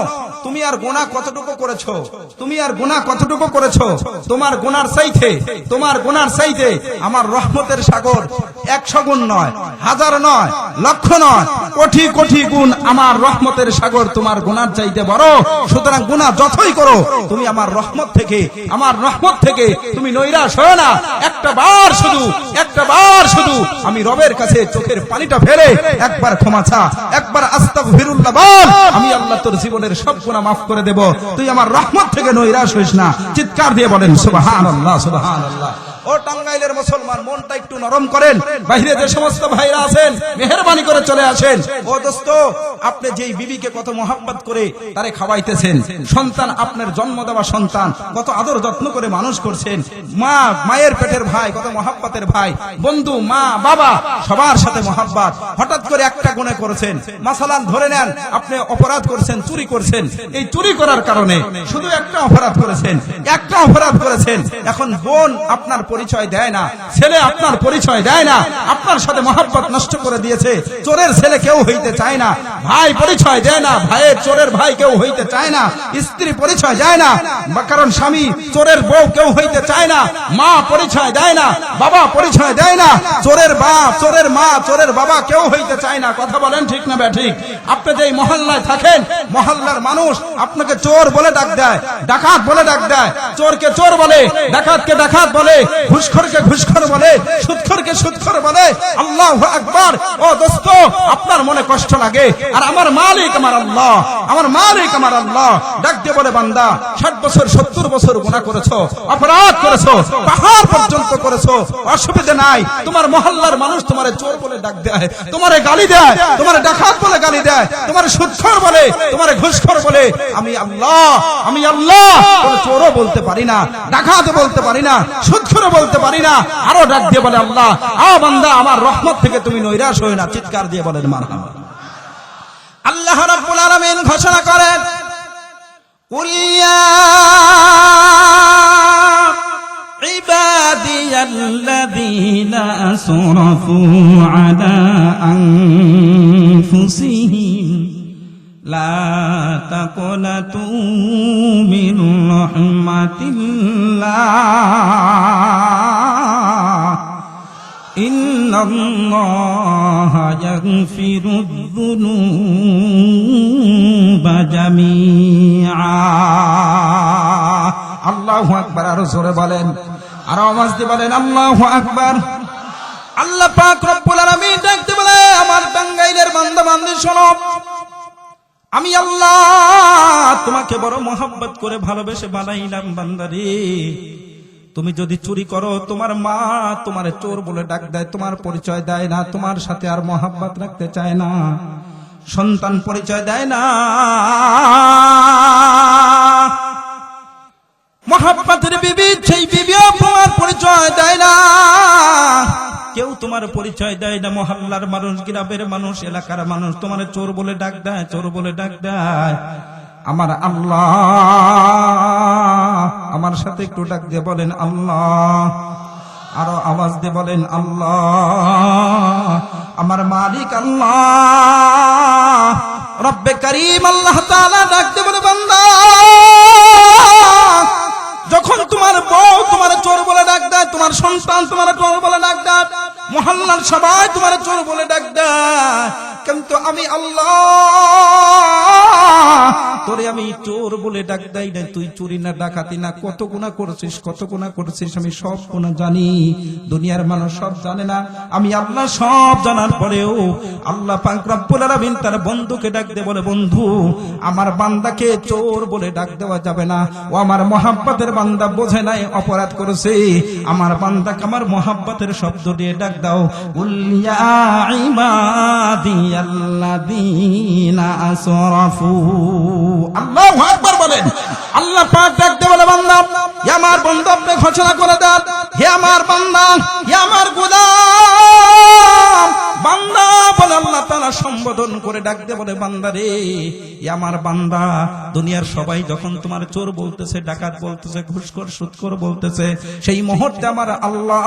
Speaker 1: তুমি আর গুনাহ কতটুকু করেছো, তুমি আর গুনাহ কতটুকু করেছো, তোমার গুনার চাইতে, তোমার গুনার চাইতে আমার রহমতের সাগর 100 গুণ নয়, 1000 নয়, লক্ষ নয়, কোটি কোটি গুণ আমার রহমতের সাগর তোমার গুনার চাইতে বড়। সুতরাং গুনাহ যতই করো, তুমি আমার রহমত থেকে, আমার রহমত থেকে তুমি নৈরাশ হও না। একটা বার শুধু আমি রবের কাছে চোখের পানিটা ফেলে একবার ক্ষমা চা, একবার আস্তাগফিরুল্লাহ বল, আমি আল্লাহ তোর জীবনের সব গুনাহ মাফ করে দেব, তুই আমার রহমত থেকে নৈরাশ হইস না। চিৎকার দিয়ে বলেন সুবহানাল্লাহ, সুবহানাল্লাহ। ও টাঙ্গাইলের মুসলমান, মনটা একটু নরম করেন। বাইরে যে সমস্ত ভাইরা আছেন, মেহেরবানি করে চলে আসেন। ও দোস্ত, আপনি যেই বিবিকে কত মোহাব্বত করে তারে খাওয়াইতেছেন, সন্তান আপনার জন্ম দেওয়া সন্তান কত আদর যত্ন করে মানুষ করছেন, মা মায়ের পেটের ভাই কত মোহাব্বতের ভাই, বন্ধু মা বাবা সবার সাথে মোহাব্বত, হঠাৎ করে একটা গুনাহ করেছেন, মাসালান ধরে নেন আপনি অপরাধ করছেন, চুরি করছেন, এই চুরি করার কারণে শুধু একটা অপরাধ করেছেন, একটা অপরাধ করেছেন, এখন বোন আপনার পরিচয় দেয় না, ছেলে আপনার পরিচয় দেয় না, আপনার সাথে মহব্বত নষ্ট করে দিয়েছে, চোরের ছেলে কেউ হইতে চায় না, ভাই পরিচয় দেয় না, ভাইয়ের চোরের ভাই কেউ হইতে চায় না, স্ত্রী পরিচয় দেয় না, কারণ স্বামী চোরের বউ কেউ হইতে চায় না, মা পরিচয় দেয় না, বাবা পরিচয় দেয় না, চোরের বাপ চোরের মা চোরের বাবা কেউ হইতে চায় না। কথা বলেন ঠিক না ব্যাঠিক? আপনি যেই মহল্লায় থাকেন, মহল্লার মানুষ আপনাকে চোর বলে ডাক দেয়, ডাকাত বলে ডাক দেয়, চোরকে চোর বলে, ডাকাতকে ডাকাত বলে, ঘুষখোরকে ঘুষখোর বলে, সুদখোরকে সুদখোর বলে। আল্লাহু আকবার। ও দোস্ত, আপনার মনে কষ্ট লাগে, আর আমার মালিক আমার আল্লাহ, আমার মালিক আমার আল্লাহ ডাক দিয়ে বলে, বান্দা 60 বছর 70 বছর গুনাহ করেছো, অপরাধ করেছো, পাহাড় পর্যন্ত করেছো, অসুবিধা নাই, তোমার মহল্লার মানুষ তোমারে চোর বলে ডাক দেয়, তোমারে গালি দেয়, তোমারে ডাকাত বলে গালি দেয়, তোমারে সুদখোর বলে, তোমারে ঘুষখোর বলে, আমি আল্লাহ, আমি আল্লাহ কোন চোরও বলতে পারি না, ডাকাতও বলতে পারি না, সুদখোরও বলতে পারি না। আরো ডাক দিয়ে বলে, আল্লাহ বান্দা আমার রহমত থেকে তুমি নৈরাশ হই না। চিৎকার দিয়ে বলেন মারহাবা। আল্লাহ রাব্বুল আলামিন ঘোষণা করেন, কুল ইয়া ইবাদিয়াল্লাযীনা আসরাফু আলা আনফুসিহিম লা তাকুনাতু মিন রাহমাতিল্লাহ ইন্নাল্লাহা ইয়াগফিরুয যুনুবা জামিআ। আল্লাহু আকবার। আরো জোরে বলেন, আরো আওয়াজ দিয়ে বলেন আল্লাহু আকবার। আল্লাহ পাক রব্বুল আলামিন ডাকতে বলে, আমার টাঙ্গাইলের বান্দা বান্দি শোনো, আমি আল্লাহ তোমাকে বড় মোহাব্বত করে ভালোবেসে বানাইলাম বান্দারে। তুমি যদি চুরি করো, তোমার মা তোমার চোর বলে ডাক দেয়, তোমার পরিচয় দেয় না, তোমার সাথে আর মোহাব্বত রাখতে চায় না, সন্তান পরিচয় দেয় না, মোহাব্বতের বিবি সেই বিবিও তোমার পরিচয় দেয় না, কেউ তোমার পরিচয় দেয় না, মহল্লার মানুষ, গ্রামের মানুষ, এলাকার মানুষ তোমার চোর বলে ডাক দেয়, চোর বলে ডাক দেয়। আমার আল্লাহ, আমার সাথে একটু ডাক দিয়ে বলেন আল্লাহ, আরো আওয়াজ দিয়ে বলেন আল্লাহ, আমার মালিক আল্লাহ রব্বে করিম আল্লাহ তাআলা ডাক দিয়ে বলে, বান্দা যখন তোমার বউ তোমার চোর বলে ডাক দেয়, তোমার সন্তান তোমার চোর বলে ডাক দেয়, মহল্লার সবাই তোমার চোর বলে ডাক দেয়, কিন্তু আমি আল্লাহ তোরে আমি চোর বলে ডাক দেই না। তুই চুরি না, ডাকাতি না, কত গুনাহ করছিস, কত গুনাহ করছিস, আমি সব গুনাহ জানি, দুনিয়ার মানুষ সব জানে না, আমি আল্লাহ সব জানার পরেও আল্লাহ পাক রব্বুল আলামিন তার বন্ধুকে ডাক দিয়ে বলে, বন্ধু আমার বান্দাকে চোর বলে ডাক দেওয়া যাবে না, ও আমার মহব্বতের বান্দা বোঝে নাই, অপরাধ করেছে, আমার বান্দাকে আমার মহব্বতের শব্দ দিয়ে ডাক দাও। কুল ইয়া ইবাদিয়াল্লাযীনা আসরাফু। আল্লাহু আকবার বলেন। আল্লাহ পাক ডাক দিয়ে বলে, বান্দা হে আমার বন্ধু, আপনি ঘোষণা করে দেন, হে আমার বান্দা, হে আমার গোলাম, বান্দা বলে আল্লাহ তাআলা সম্বোধন করে ডাক দিয়ে বলে, বান্দা রে, হে আমার বান্দা, দুনিয়ার সবাই যখন তোমার চোর বলতেছে, ডাকাত বলতেছে, ঘুষখোর সুদখোর বলতেছে, সেই মুহূর্তে আমার আল্লাহ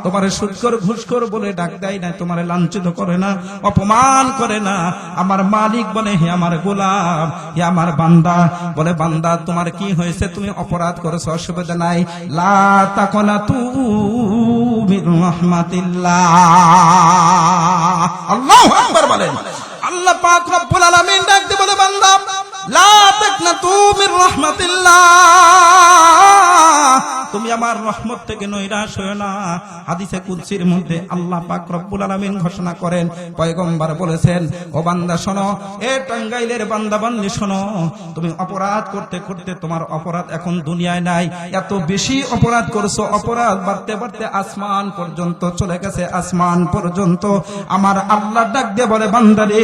Speaker 1: তোমার সুদখোর ঘুষখোর বলে ডাক দেয় না, তোমার লাঞ্ছিত করে না, অপমান করে না। আমার মালিক বলে, হে আমার গোলাম, হে আমার বান্দা, বলে বান্দা তোমার কি হয়েছে, তুমি অপরাধ করেছো, অসুবিধা নাই, লা তাকুনাতু মির রাহমাতিল্লাহ। আল্লাহু আকবার বলেন। আল্লাহ পাক রব্বুল আলামিন ডাক দিয়ে বলে, বান্দা লা তাকনাতু মির রাহমাতিল্লাহ, তুমি আমার রহমত থেকে নৈরাশ হয়ো না। হাদিসে কুদসির মধ্যে আল্লাহ পাক রব্বুল আলামিন ঘোষণা করেন, পয়গম্বর বলেছেন, ও বান্দা শোনো, এ টাঙ্গাইলের বান্দা বান্দি শোনো, তুমি অপরাধ করতে করতে তোমার অপরাধ এখন দুনিয়ায় নাই, এত বেশি অপরাধ করছো, অপরাধ বাড়তে বাড়তে আসমান পর্যন্ত চলে গেছে, আসমান পর্যন্ত। আমার আল্লাহ ডাক দিয়ে বলে, বান্দা রে,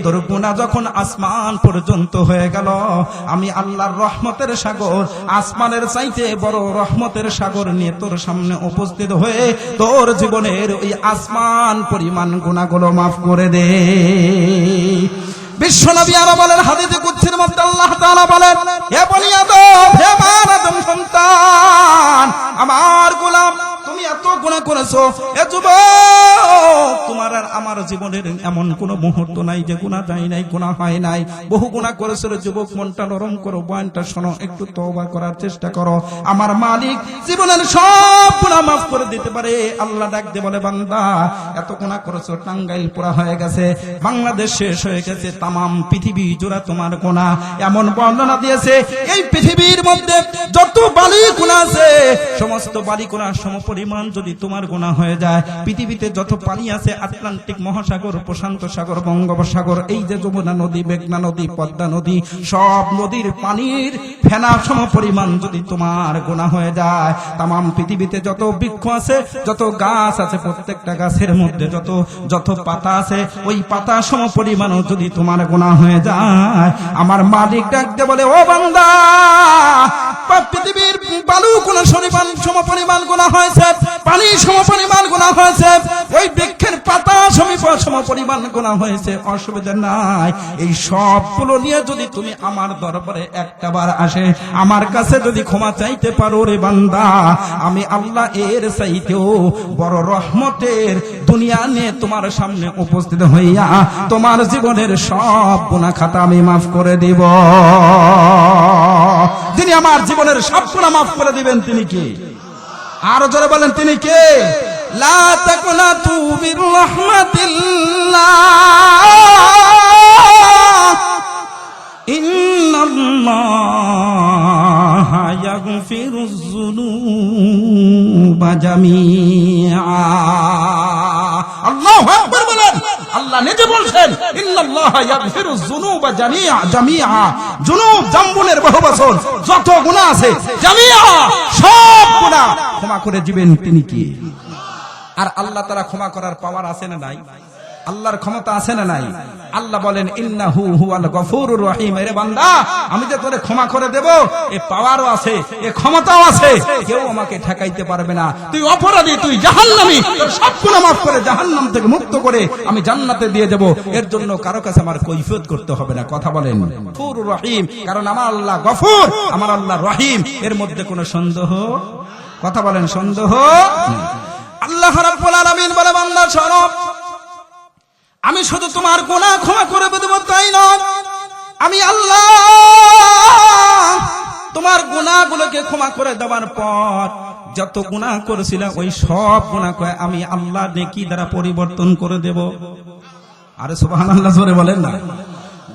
Speaker 1: তোর গুনাহ যখন আসমান পর্যন্ত হয়ে গেল, আমি আল্লাহর রহমতের সাগর, আসমানের চাইতে বড় রহমতের সাগর নিয়ে তোর সামনে উপস্থিত হয়ে তোর জীবনের ওই আসমান পরিমাণ গুনাহগুলো মাফ করে দে। বিশ্বনবী আরো বলেন, হাদিসে কুদসির মধ্যে আল্লাহ তাআলা বলেন, হে বনি আদম, হে আদম সন্তান, আমার গোলাম, তুমি এত গুনাহ করেছো, এ যুবক, তোমার আর আমার জীবনের এমন কোন মুহূর্ত নাই যে গুনাহ যায় নাই, গুনাহ হয় নাই। বহু গুনাহ করেছো রে যুবক, মনটা নরম করো, বয়ানটা শোনো, একটু তওবা করার চেষ্টা করো। আমার মালিক জীবনের সব গুনাহ মাফ করে দিতে পারে। আল্লাহ ডাক দিয়ে বলে, বান্দা, এত গুনাহ করেছো, টাঙ্গাইল পুরা হয়ে গেছে, বাংলাদেশ শেষ হয়ে গেছে, তামাম পৃথিবী জোড়া তোমার গুনাহ। এমন বর্ণনা দিয়েছে, এই পৃথিবীর মধ্যে যত বালি গুনাহ আছে, সমস্ত বালি গুনাহ সমপরিমাণ যদি তোমার গুনাহ হয়ে যায়, পৃথিবীতে যত পানি আছে, আটলান্টিক মহাসাগর, প্রশান্ত সাগর, বঙ্গোপসাগর, এই যে যমুনা নদী, মেঘনা নদী, পদ্মা নদী, সব নদীর পানির ফেনা সমপরিমাণ যদি তোমার গুনাহ হয়ে যায়, তামাম পৃথিবীতে যত বৃক্ষ আছে, যত গাছ আছে, প্রত্যেকটা গাছের মধ্যে যত যত পাতা আছে, ওই পাতা সমপরিমাণও যদি তোমার গুনাহ হয়ে যায়, আমার মালিক ডাকতে বলে, ও বান্দা, পৃথিবীর বালু গুনাহ সমপরিমাণ গুনাহ হয়েছে, পানি সমপরিমাণ গুনাহ হয়েছে, ওই বৃক্ষের পাতা সমপরিমাণ গুনাহ হয়েছে, অসুবিধা নাই। এই সবগুলো নিয়ে যদি তুমি আমার দরবারে একটাবার আসে, আমার কাছে যদি ক্ষমা চাইতে পারো রে বান্দা, আমি আল্লাহ এর চাইতেও বড় রহমতের দুনিয়া নিয়ে তোমার সামনে উপস্থিত হইয়া তোমার জীবনের সব গুনাহ খাতা আমি মাফ করে দিব। যিনি আমার জীবনের সব গুনাহ মাফ করে দিবেন তিনি কে? আরো জোরে বলেন, তিনি কে? লা তাকুনাতু মির রাহমাতিল্লাহ, ইন্নাল্লাহা ইয়াগফিরুয যুনুবা জামিআ। আল্লাহু আকবার বলেন। আল্লাহ নিজে বলছেন, ইন্নাল্লাহা ইয়াগফিরুয যুনুবা জামিআ। যুনুব জাম্বুনের বহু বচন, যত গুনাহ আছে জামিআ, সব গুনাহ ক্ষমা করে দিবেন তিনি কি? আর আল্লাহ তাআলা ক্ষমা করার পাওয়ার আছে না নাই? আল্লাহর ক্ষমতা আছে না নাই? আল্লাহ বলেন, ইন্নাহু হুয়াল গফুরুর রহিম। এরে বান্দা, আমি যে তোরে ক্ষমা করে দেব, এই পাওয়ারও আছে, এই ক্ষমতাও আছে, কেউ আমাকে ঠেকাইতে পারবে না। তুই অপরাধী, তুই জাহান্নামী, তোর সব গুনাহ মাফ করে জাহান্নাম থেকে মুক্ত করে আমি জান্নাতে দিয়ে দেব। এর জন্য কারো কাছে আমার কৈফিয়ত করতে হবে না। কথা বলেন, গফুরুর রহিম, কারণ আমার আল্লাহ গফুর, আমার আল্লাহ রহিম, এর মধ্যে কোনো সন্দেহ? কথা বলেন, সন্দেহ? আল্লাহ রাব্বুল আলামিন বলে, বান্দা শোনো, আমি শুধু তোমার গুনাহ ক্ষমা করে দেব তাই নয়, আমি আল্লাহ তোমার গুনাহগুলোকে ক্ষমা করে দেওয়ার পর যত গুনাহ করেছিল ওই সব গুনাহ আমি আল্লাহ নেকি দ্বারা পরিবর্তন করে দেব। আরে সুবহানাল্লাহ জোরে বলেন না।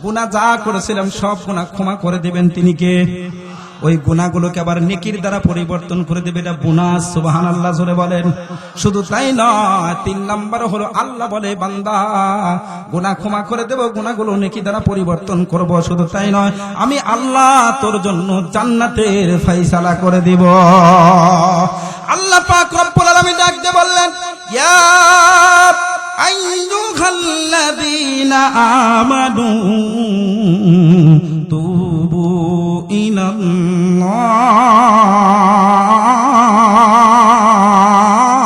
Speaker 1: গুনাহ যা করেছিলাম সব গুনাহ ক্ষমা করে দিবেন তিনি কে? ওই গুনাহগুলোকে আবার নেকির দ্বারা পরিবর্তন করে দেবে, এটা বোনাস। সুবহানাল্লাহ জোরে বলেন। শুধু তাই নয়, 3 নাম্বার হলো আল্লাহ বলে, বান্দা গুনাহ ক্ষমা করে দেব, গুনাহগুলো নেকি দ্বারা পরিবর্তন করব। শুধু তাই নয়, আমি আল্লাহ তোর জন্য জান্নাতের ফয়সালা করে দিব। আল্লাহ পাক রব্বুল আলামিন ডাক দিয়ে বললেন, ইয়া আইয়ুহাল্লাযীনা আমানু তুবু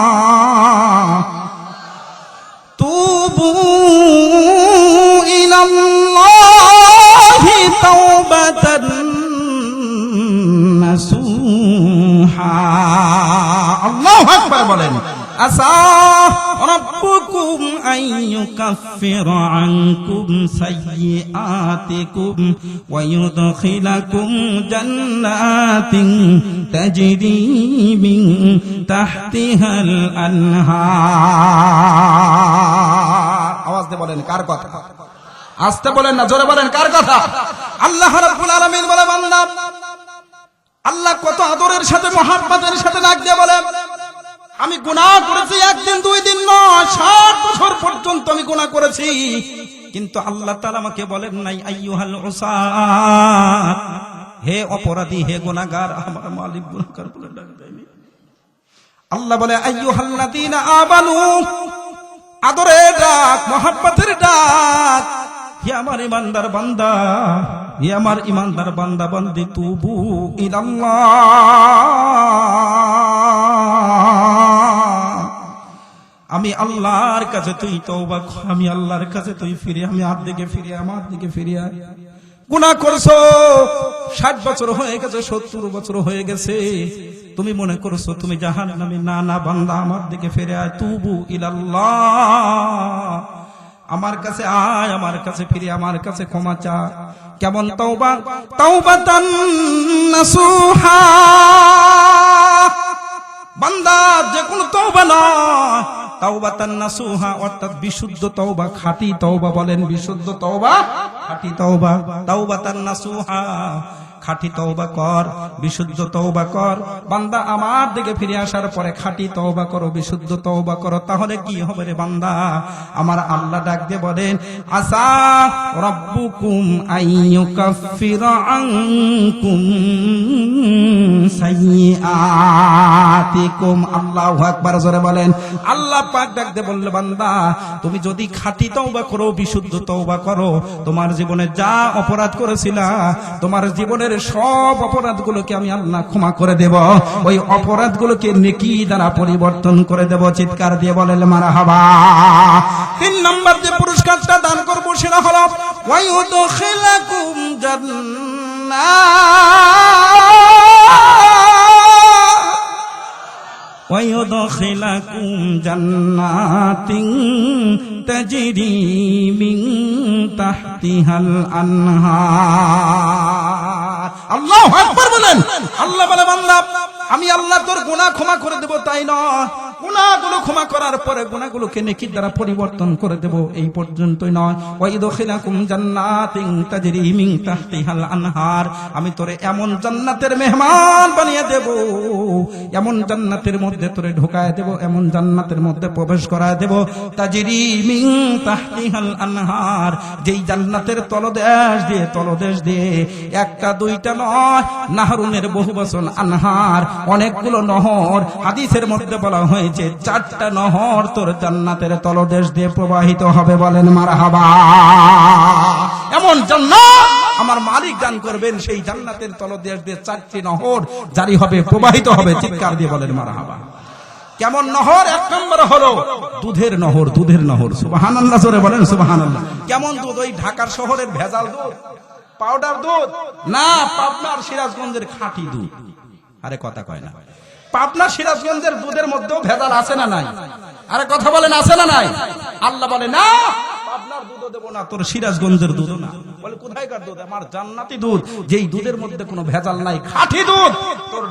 Speaker 1: ইলাল্লাহ, তুবু ইলাল্লাহি তাওবাতান নাসুহা। আল্লাহু আকবার বলেন। আসা রাব্বুকুম আইয়ুকাফিরা আনকুম সাইয়্যাতিকুম ওয়া ইউদখিলাকুম জান্নাতিন তাজরি মিন তাহতিহাল আনহার। আওয়াজ দিয়ে বলেন, কার কথা? আস্তে বলেন না, জোরে বলেন, কার কথা? আল্লাহ রাব্বুল আলামিন বলে, বান্দা আল্লাহ কত আদরের সাথে মহাব্বতের সাথে ডাক দিয়ে বলে, আমি গুনাহ করেছি, একদিন দুই দিন নয়, 60 বছর পর্যন্ত আমি গুনাহ করেছি, কিন্তু আল্লাহ তাআলা আমাকে বলেন নাই আইয়ুহাল উসাত, হে অপরাধী, হে গুনাহগার, আমার মালিক গুনাহগার বলে ডাক দেয়নি। আল্লাহ বলে আইয়ুহাল্লাযীনা আমানু, আদরের ডাক, মহাব্বতের ডাক, হে আমার ইমানদার বান্দা, হে আমার ইমানদার বান্দা বান্দি, তুবু ইলাল্লাহ, আমি আল্লাহর কাছে তুই তওবা কর, আমি আল্লাহর কাছে তুই ফিরে, আমি আর দিকে ফিরে, আমার দিকে ফিরে আয়। গুনাহ করছো, 60 বছর হয়ে গেছে, 70 বছর হয়ে গেছে, তুমি মনে করছো তুমি জাহান্নামী। না না বান্দা, আমার দিকে ফিরে আয়, তুবু ইলাল্লাহ, আমার কাছে আয়, আমার কাছে ফিরে, আমার কাছে ক্ষমা চা। কেমন তওবা? তাওবাতান নাসুহা, বান্দা যে কোনো তওবা নয়, তাওবাতান নাসুহা অর্থাৎ বিশুদ্ধ তওবা, খাঁটি তওবা। বলেন বিশুদ্ধ তওবা, খাঁটি তওবা। তাওবাতান নাসুহা, খাঁটি তওবা কর, বিশুদ্ধ তওবা কর। বান্দা আমার দিকে ফিরে আসার পরে খাঁটি তওবা করো, বিশুদ্ধ তওবা করো, তাহলে কি হবে রে বান্দা? আমার আল্লাহ ডাক দিয়ে বলেন, আসা রাব্বুকুম আইয়ুকাফিরা আনকুম সাইয়্যাতিকুম। আল্লাহু আকবার, জোরে বলেন। আল্লাহ পাক ডাক দিয়ে বলল, বান্দা তুমি যদি খাঁটি তওবা করো, বিশুদ্ধ তওবা করো, তোমার জীবনে যা অপরাধ করেছিলা, তোমার জীবনের সব অপরাধগুলোকে আমি আল্লাহ ক্ষমা করে দেব, ওই অপরাধগুলোকে নেকি দ্বারা পরিবর্তন করে দেব। চিৎকার দিয়ে বলেন মারহাবা। 3 নম্বর যে পুরস্কারটা দান করব সেটা হলো ওয়ায়ুদখিলাকুম জান্নাত, ওয়ায়ুদখিলাকুম জান্নাতিন তাজরি মিন তাহতিহাল আনহার। আল্লাহু আকবার বলেন। আল্লাহ বলে, বান্দা আমি আল্লাহ তোর গুনাহ ক্ষমা করে দেব, তাই নয়, গুনাহগুলো ক্ষমা করার পরে গুনাহগুলোকে নেকির দ্বারা পরিবর্তন করে দেব, এই পর্যন্তই নয়। ওয়াইদখিলাকুম জান্নাতিন তাজরি মিন তাহতিহাল আনহার, আমি তোরে এমন জান্নাতের মেহমান বানিয়ে দেব, এমন জান্নাতের মধ্যে তোরে ঢোকায় দেব, এমন জান্নাতের মধ্যে প্রবেশ করায় দেব, তাজরি মিন তাহতিহাল আনহার, যেই জান্নাতের তলদেশ দিয়ে একটা দুইটা নয়, নাহরুনের বহুবচন, আনহার অনেকগুলো নহর। হাদিসের মধ্যে বলা হয়েছে 4টা নহর তোর জান্নাতের তলদেশ দিয়ে প্রবাহিত হবে। বলেন মারহাবা। এমন জান্নাত আমার মালিক দান করবেন, সেই জান্নাতের তলদেশ দিয়ে 4টি নহর জারি হবে, প্রবাহিত হবে। চিৎকার দিয়ে বলেন মারহাবা। কেমন নহর? 1 নম্বর হলো দুধের নহর, দুধের নহর। সুবহানাল্লাহ, জোরে বলেন সুবহানাল্লাহ। কেমন দুধ? ওই ঢাকার শহরের ভেজাল দুধ, পাউডার দুধ না, পাবনার সিরাজগঞ্জের খাঁটি দুধ। আরে কথা কয় না, পাবনা সিরাজগঞ্জের দুধের মধ্যেও ভেজাল আছে না নাই? আরে কথা বলেন, আছে না নাই? আল্লাহ বলে, না পাবনার দুধও দেব না, তোর সিরাজগঞ্জের দুধও না। বলে কোথায়কার দুধ? আমার জান্নাতি দুধ, যেই দুধের মধ্যে কোনো ভেজাল নাই, খাঁটি দুধ। তোর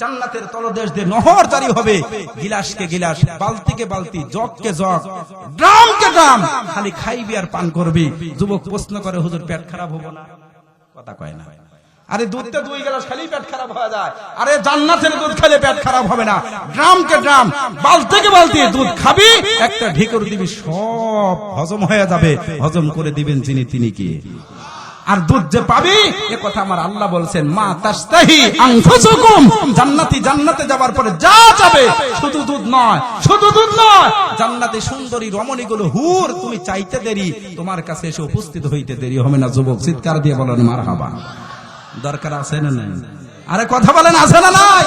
Speaker 1: জান্নাতের তলদেশ দিয়ে নহর জারি হবে, গিলাসকে গিলাস, বালতিকে বালতি, জগকে জগ, ড্রামকে ড্রাম, খালি খাইবি আর পান করবি। যুবক প্রশ্ন করে, হুজুর পেট খারাপ হবো না? কথা কয় না। আরে দুধটা 2 গ্লাস খালি পেট খারাপ হয়ে যায়। আরে জান্নাতের দুধ খেলে পেট খারাপ হবে না। ড্রামকে ড্রাম, বালতিকে বালতি দুধ খাবি, একটা ঢেকুর দিবি, সব হজম হয়ে যাবে। হজম করে দিবেন যিনি, তিনি কি? আর দুধ যে পাবি, এ কথা আমার আল্লাহ বলছেন, মা তাশতাহি আনফুসুকুম, জান্নাতি জান্নাতে যাবার পরে যা যাবে, শুধু দুধ নয়, শুধু দুধ নয়, জান্নাতে সুন্দরী রমণীগুলো হুর, তুমি চাইতে দেরি, তোমার কাছে এসে উপস্থিত হইতে দেরি হবে না। যুবক চিৎকার দিয়ে বলেন মারহাবা। দরকার আছে না নাই? আরে কথা বলেন, আছে না নাই?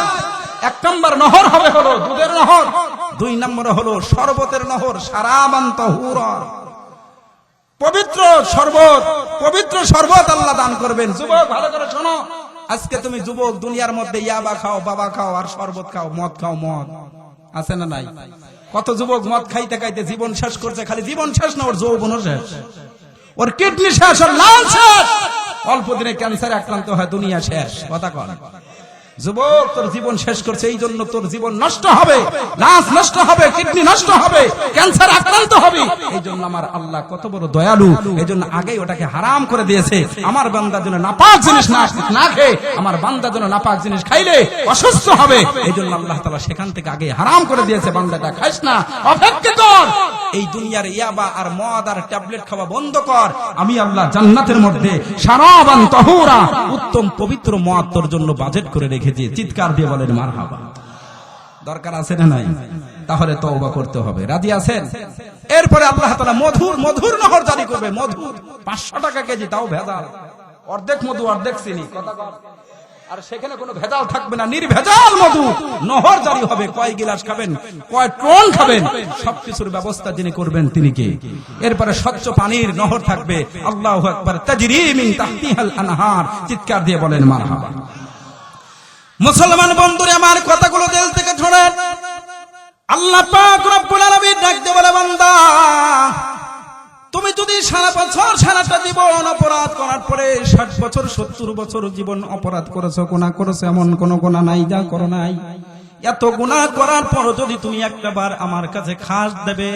Speaker 1: 1 নম্বর নহর হবে হলো দুধের নহর। 2 নম্বর হলো শরবতের নহর, সারাবান তাহুরা, পবিত্র শরবত, পবিত্র শরবত আল্লাহ দান করবেন। যুবক ভালো করে শোনো, আজকে তুমি যুবক দুনিয়ার মধ্যে ইয়াবা খাও, বাবা খাও, আর শরবত খাও, মদ খাও। মদ আছে না নাই? কত যুবক মদ খাইতে খাইতে জীবন শেষ করছে। খালি জীবন শেষ না, ওর যৌবনও শেষ, ওর কিডনি শেষ, ওর লাল শেষ, অল্প দিনে ক্যান্সারে আক্রান্ত হয়, দুনিয়া শেষ। কথা কন। যুবক তোর জীবন শেষ করছে, এই জন্য তোর জীবন নষ্ট হবে, লাশ নষ্ট হবে, কিডনি নষ্ট হবে, ক্যান্সার আক্রান্ত হবে। এই জন্য আমার আল্লাহ কত বড় দয়ালু, এই জন্য আগেই ওটাকে হারাম করে দিয়েছে। আমার বান্দা যেন নাপাক জিনিস না খেয়ে, আমার বান্দা যেন নাপাক জিনিস খাইলে অসুস্থ হবে, এই জন্য আল্লাহ তাআলা সেখান থেকে আগে হারাম করে দিয়েছে। বান্দাটা খাইস না, অপেক্ষা কর, এই দুনিয়ার ইয়াবা আর মদ আর ট্যাবলেট খাওয়া বন্ধ কর। আমি আল্লাহ জান্নাতের মধ্যে শারাবান তাহুরা, উত্তম পবিত্র মদ তোর জন্য বাজেট করে রেখেছি। চিৎকার দিয়ে বলেন মারহাবা। দরকার আছে না নাই? তাহলে তওবা করতে হবে। রাজি আছেন? এরপরে আল্লাহ তাআলা মধুর নহর জারি করবে। মধু 500 টাকা কেজি, তাও ভেজাল, অর্ধেক মধু অর্ধেক চিনি, কথা বল। আর সেখানে কোনো ভেজাল থাকবে না, নির্ভেজাল মধু নহর জারি হবে। কয় গিলাস খাবেন, কয় টন খাবেন, সবকিছুর ব্যবস্থা যিনি করবেন তিনি কে? এরপরে স্বচ্ছ পানির নহর থাকবে। আল্লাহু আকবার। তাজরি মিন তাহতিহাল আনহার। চিৎকার দিয়ে বলেন মারহাবা। মুসলমান বন্ধুরা, আমার কথাগুলো দিল থেকে শোনেন। আল্লাহ পাক রব্বুল আলামিন ডাকতে বলে, বান্দা তুমি যদি সারা বছর সারাটা জীবন অপরাধ করার পরে 60 বছর 70 বছর জীবন অপরাধ করেছো, গুনাহ করেছো, এমন কোন গুনাহ নাই যা করো নাই। এত গুনাহ করার পর যদি তুমি একটাবার আমার কাছে খাস দেবে,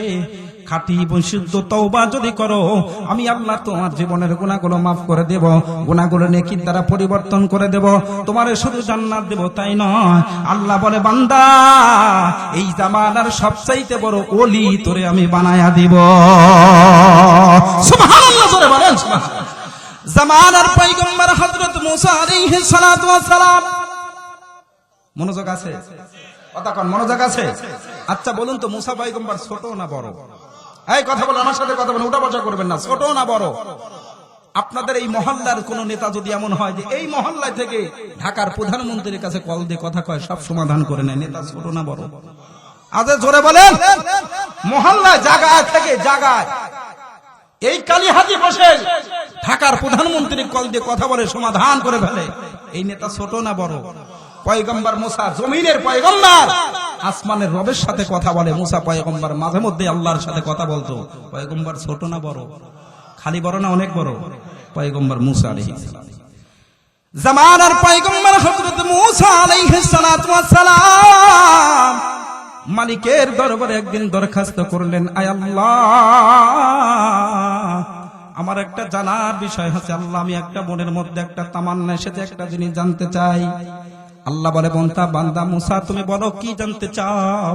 Speaker 1: খাঁটি বিশুদ্ধ তওবা যদি করো, আমি আল্লাহ তোমার জীবনের গুনাহগুলো মাফ করে দেব, গুনাহগুলো নেকির দ্বারা পরিবর্তন করে দেব, তোমারে শুধু জান্নাত দেব তাই নয়। আল্লাহ বলে, বান্দা এই জামানার সবচাইতে বড় ওলি তোরে আমি বানায়া দিব। সুবহানাল্লাহ, জোরে বলেন সুবহানাল্লাহ। জামানার পয়গম্বর হযরত মুসা আলাইহিস সালাতু ওয়াস সালাম। মনোযোগ আছে? কথা কোন মনোযোগ আছে? আচ্ছা বলুন তো, মুসা পয়গম্বর ছোট না বড়? এই কথা বলেন, আমার সাথে কথা বলেন, উঠা বসা করবেন না। ছোট না বড়? আপনাদের এই মহল্লার কোন নেতা যদি এমন হয় যে এই মহল্লায় থেকে ঢাকার প্রধানমন্ত্রীর কাছে কল দিয়ে কথা কয়, সব সমাধান করে নেয়, নেতা ছোট না বড়? আজ জোরে বলেন। মহল্লায় জায়গায় থেকে জায়গায় এই কালীহাতি বসে ঢাকার প্রধানমন্ত্রীর কল দিয়ে কথা বলে, সমাধান করে ফেলে, এই নেতা ছোট না বড়? পয়গম্বর মুসা জমিনের পয়গম্বর, আসমানের রবের সাথে কথা বলে। মুসা পয়গম্বর মাঝে মধ্যে আল্লাহর সাথে কথা বলতো। পয়গম্বর ছোট না বড়? খালি বড় না অনেক বড়? পয়গম্বর মুসা আলাইহিস সালাম। জামানার পয়গম্বর হযরত মুসা আলাইহিস সালাতু ওয়াস সালাম মালিকের দরবারে একদিন দরখাস্ত করলেন, আয় আল্লাহ, আমার একটা জানার বিষয় আছে। আল্লাহ, আমি একটা মনের মধ্যে একটা তামান্না এসেছে, একটা জিনিস জানতে চাই। আল্লাহ বলে, বান্দা মুসা তুমি বলো কি জানতে চাও?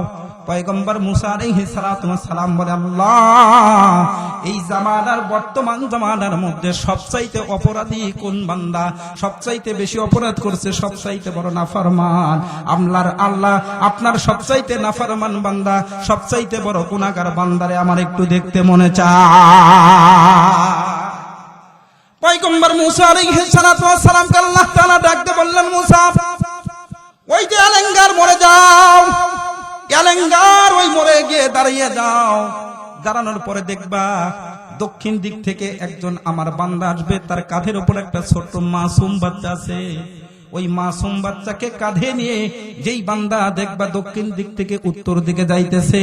Speaker 1: পয়গম্বর মুসা আলাইহিস সালাতু ওয়াস সালাম বলে, আল্লাহ, এই জামানার বর্তমান জামানার মধ্যে সবচাইতে অপরাধী কোন বান্দা? সবচাইতে বেশি অপরাধ করছে, সবচাইতে বড় নাফরমান আল্লাহ আপনার সবচাইতে নাফরমান বান্দা, সবচাইতে বড় গুনাহগার বান্দারে আমার একটু দেখতে মনে চায়। পয়গম্বর মুসা আলাইহিস সালাতু ওয়াস সালামকে আল্লাহ তাআলা ডাকতে বললেন, মুসা ওই যে এলেঙ্গার মরে যাও, এলেঙ্গার ওই মরে গিয়ে দাঁড়িয়ে যাও। দাঁড়ানোর পরে দেখবা দক্ষিণ দিক থেকে একজন আমার বান্দা আসবে, তার কাঁধের উপর একটা ছোট্ট মাসুম বাচ্চা আছে। ওই মাসুম বাচ্চাকে কাঁধে নিয়ে যেই বান্দা দেখবা দক্ষিণ দিক থেকে উত্তর দিকে যাইতেছে,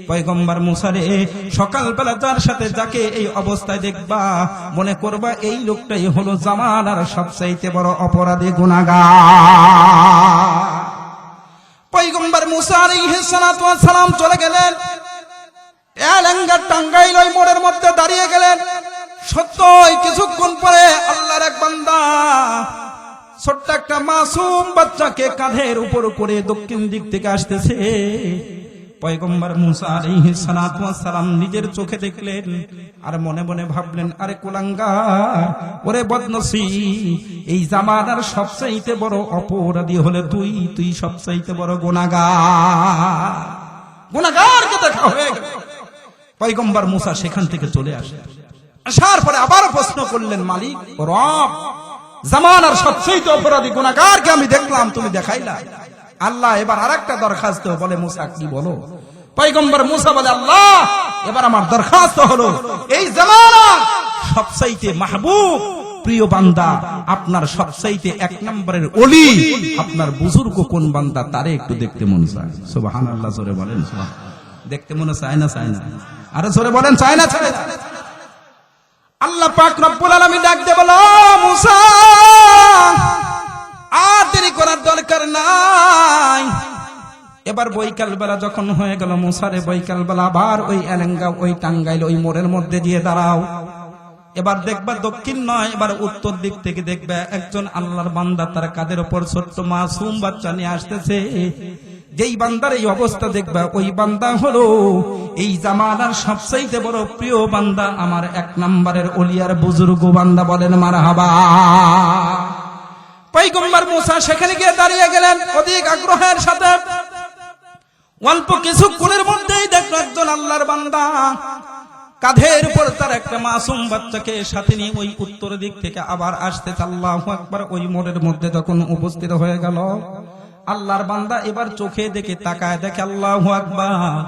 Speaker 1: পয়গম্বর মুসা রে, সকালবেলা যার সাথে যাকে এই অবস্থায় দেখবা, মনে করবা এই লোকটাই হলো জামানার সবচাইতে বড় অপরাধী গুনাহগার। পয়গম্বর মুসা আলাইহিস সালাতু ওয়াস সালাম চলে গেলেন, এলেঙ্গার টাঙ্গাইল ওই মোড়ের মধ্যে দাঁড়িয়ে গেলেন। সত্যই কিছুক্ষণ পরে আল্লাহর এক বান্দা ছোট্ট একটা মাসুম বাচ্চাকে কাঁধের উপর করে দক্ষিণ দিক থেকে আসতেছে। পয়গম্বর মুসা আলাইহিস সালাতু ওয়াস সালাম নিজের চোখে দেখলেন, আর মনে মনে ভাবলেন, আরে কুলাঙ্গার, ওরে বদনসিব, এই জামানার সবচাইতে বড় অপরাধী হলে তুই সবচাইতে বড় গুনাহগার। গুনাহগারকে দেখা হয়ে গেল। পয়গম্বর মুসা সেখান থেকে চলে আসার পরে আবার প্রশ্ন করলেন, মালিক রব, জামানার সবচাইতে অপরাধী গুনাহগারকে আমি দেখলাম, তুমি দেখাইলা। আল্লাহ এবার আরেকটা দরখাস্ত বলে, মুসা কি বলো? পয়গম্বর মুসা বলে, আল্লাহ এবার আমার দরখাস্ত হলো, এই জামানার সবচাইতে মাহবুব প্রিয় বান্দা, আপনার সবচাইতে এক নম্বরের ওলি, আপনার বুজুর্গ কোন বান্দা, তারে একটু দেখতে মন চায়। সুবহানাল্লাহ, জোরে বলেন। দেখতে মনে চায় না? চায় না? আরে জোরে বলেন, চায় না? চায় না? আল্লাহ পাক রব্বুল আলামিন ডাক দিয়ে বলো, মুসা আর দেরি করার দরকার এবার বৈকাল বেলা যখন হয়ে গেল, মুসারে বৈকাল বেলা আবার ওই এলেঙ্গা ওই টাঙ্গাইল ওই মোড়ের মধ্যে দিয়ে দাঁড়াও। এবার দেখবা দক্ষিণ নয়, এবার উত্তর দিক থেকে দেখবে একজন আল্লাহর বান্দা তার কাঁধের উপর ছোট্ট মাসুম বাচ্চা নিয়ে আসতেছে। যেই বান্দার এই অবস্থা দেখবা, ওই বান্দা হলো এই জামানার সবচাইতে বড় প্রিয় বান্দা, আমার 1 নম্বরের ওলিয়ার বুজুর্গ বান্দা। বলেন মারহাবা। পয়গম্বর মুসা সেখানে গিয়ে দাঁড়িয়ে গেলেন অধিক আগ্রহের সাথে। অল্প কিছুক্ষণের মধ্যেই দেখলো একজন আল্লাহর বান্দা কাঁধের উপর তার একটা মাসুম বাচ্চাকে সাথে নিয়ে ওই উত্তর দিক থেকে আবার আসতে। আল্লাহু আকবার। ওই মোড়ের মধ্যে যখন উপস্থিত হয়ে গেল, আল্লাহর বান্দা এবার চোখে দেখে তাকায়, দেখে আল্লাহু আকবার,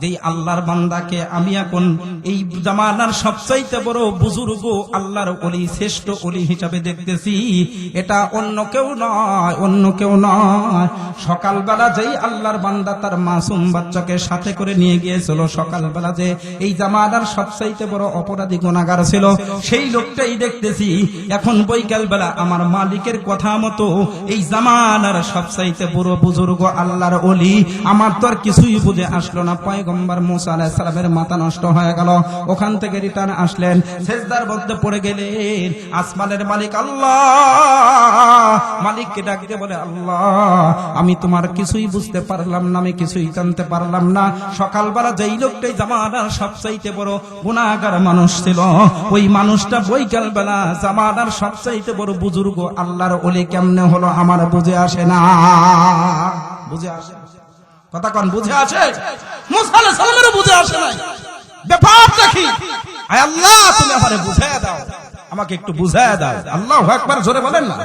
Speaker 1: যেই আল্লাহর বান্দাকে আমি এখন এই জামানার সবচাইতে বড় বুজুর্গ আল্লাহর ওলি, শ্রেষ্ঠ ওলি হিসাবে দেখতেছি, এটা অন্য কেউ নয়, অন্য কেউ নয়। সকালবেলা যেই আল্লাহর বান্দা তার মাসুম বাচ্চাকে সাথে করে নিয়ে গিয়েছিল, সকালবেলা যে এই জামানার সবচাইতে বড় অপরাধী গুনাহগার ছিল, সেই লোকটাই দেখতেছি এখন বৈকাল বেলা আমার মালিকের কথা মতো এই জামানার সবচাইতে বড় বুজুর্গ আল্লাহর ওলি। আমার তো আর কিছুই বুঝে আসলো না। পয়গম্বর মুসা আলাইহিস সালামের মাথা নষ্ট হয়ে গেল। ওখান থেকে রিটার্ন আসলেন, সিজদার মধ্যে পড়ে গেলেন। আসমানের মালিক আল্লাহ, মালিককে ডাক দিয়ে বলে, আল্লাহ আমি তোমার কিছুই বুঝতে পারলাম না, আমি কিছুই জানতে পারলাম না। সকালবেলা যেই লোকটাই জামানার সবচাইতে বড় গুনাহগার মানুষ ছিল, ওই মানুষটা বৈকাল বেলা জামানার সবচাইতে বড় বুজুর্গ আল্লাহর ওলি কেমনে হলো আমার বুঝে আসে না। বুঝে আসে কথা কোন? বুঝে আসে? মুসা আলাইহিস সালামের বুঝে আসে না। ব্যাপারটা কি? আয় আল্লাহ তুমি আমারে বুঝায়া দাও, আমাকে একটু বুঝায়া দাও। আল্লাহু আকবার জোরে বলেন না।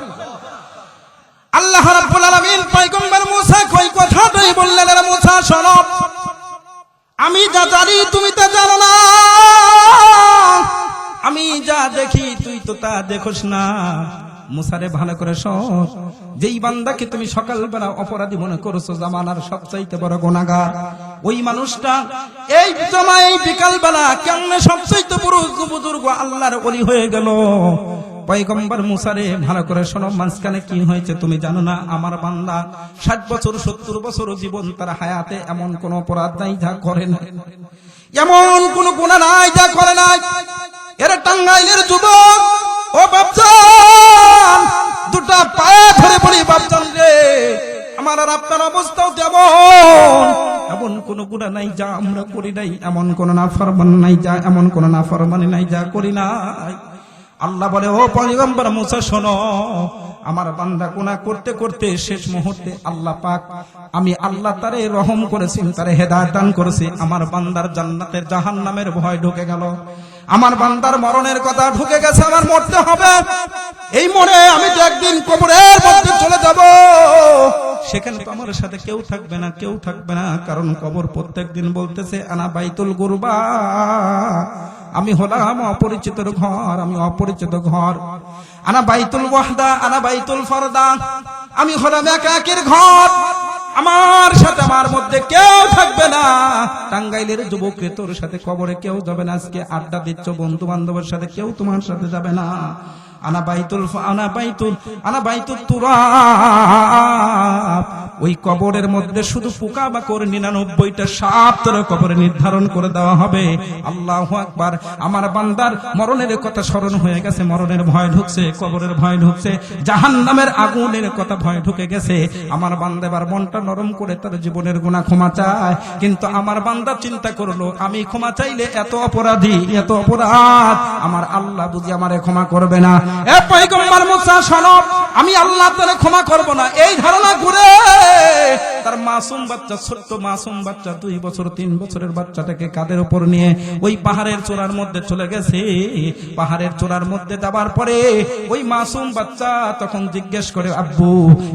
Speaker 1: আল্লাহ রাব্বুল আলামিন পয়গম্বর মুসা কই কথাটাই বললেন, রে মুসা শোনো, আমি যা জানি তুমি তা জানো না, আমি যা দেখি তুই তো তা দেখোস না। মুসারে ভালো করে শোন, যেই বান্দাকে তুমি সকালবেলা অপরাধী মনে করছো, জামানার সবচাইতে বড় গুনাহগার, ওই মানুষটা এই সময় এই বিকালবেলা কেমনে সবচাইতে বড় বুজুর্গ আল্লাহর ওলি হয়ে গেল। পয়গম্বর মুসারে ভালো করে শোনো, মাঝখানে কি হয়েছে তুমি জানো না? আমার বান্দা 60 বছর 70 বছর জীবন তার হায়াতে এমন কোন অপরাধ নাই যা করে না, এমন কোন গুনাহ নাই যা করে নাই। এরা টাঙ্গাইলের যুবক, ও বাপজান, দুটা পায়ে ধরে বলি বাপজান রে, আমার আর আপনার অবস্থাও তেমন, এমন কোন গুনাহ নাই যা আমরা করি নাই, এমন কোন নাফরমানি নাই যা এমন কোন নাফরমানি নাই যা করি নাই। আল্লাহ বলে, ও পয়গম্বর মুসা শোনো, আমার বান্দা গুনাহ করতে করতে শেষ মুহূর্তে আল্লাহ পাক, আমি আল্লাহ তারে রহম করেছি, তারে হেদায়েত দান করেছি। আমার বান্দার জান্নাতের জাহান্নামের ভয় ঢুকে গেল, আমার বান্দার মরণের কথা ঢুকে গেছে, আমার মরতে হবে। এই মনে আমি তো একদিন কবরের মধ্যে চলে যাব, সেখানে তো আমার সাথে কেউ থাকবে না, কেউ থাকবে না, কারণ কবর প্রত্যেকদিন বলতেছে আনা বাইতুল গুরবা, আমি হলাম অপরিচিতর ঘর, আমি অপরিচিত ঘর। আনা বাইতুল ওয়াহদা, আনা বাইতুল ফারদা, আমি হলাম একাকের ঘর, আমার সাথে আমার মধ্যে কেউ থাকবে না। টাঙ্গাইলের যুবকরে তোর সাথে কবরে কেউ যাবে না, আজকে আড্ডা দিচ্ছ বন্ধু বান্ধবের সাথে, কেউ তোমার সাথে যাবে না। আনা বাইতুল তুরাব, ওই কবরের মধ্যে শুধু পোকা বাকর 99টা সাপ তোর কবরে নির্ধারণ করে দেওয়া হবে। আল্লাহু আকবার। আমার বান্দার মরণের কথা স্মরণ হয়ে গেছে, মরণের ভয় ঢুকছে, কবরের ভয় ঢুকছে, জাহান্নামের আগুনের কথা ভয় ঢুকে গেছে। আমার বান্দা এবার মনটা নরম করে তার জীবনের গুনাহ ক্ষমা চায়, কিন্তু আমার বান্দা চিন্তা করলো, আমি ক্ষমা চাইলে এত অপরাধী, এত অপরাধ, আমার আল্লাহ বুঝি আমারে ক্ষমা করবে না। এ পয়গম্বর মুসা শোনো, আমি আল্লাহ তারে ক্ষমা করব না, এই ধারণা করে তার মাসুম বাচ্চা, ছোট্ট মাসুম বাচ্চা, 2 বছর 3 বছরের বাচ্চাটাকে কাঁধের উপর নিয়ে ওই পাহাড়ের চূড়ার মধ্যে চলে গেছে। পাহাড়ের চূড়ার মধ্যে যাবার পরে ওই মাসুম বাচ্চা তখন জিজ্ঞেস করে, আব্বু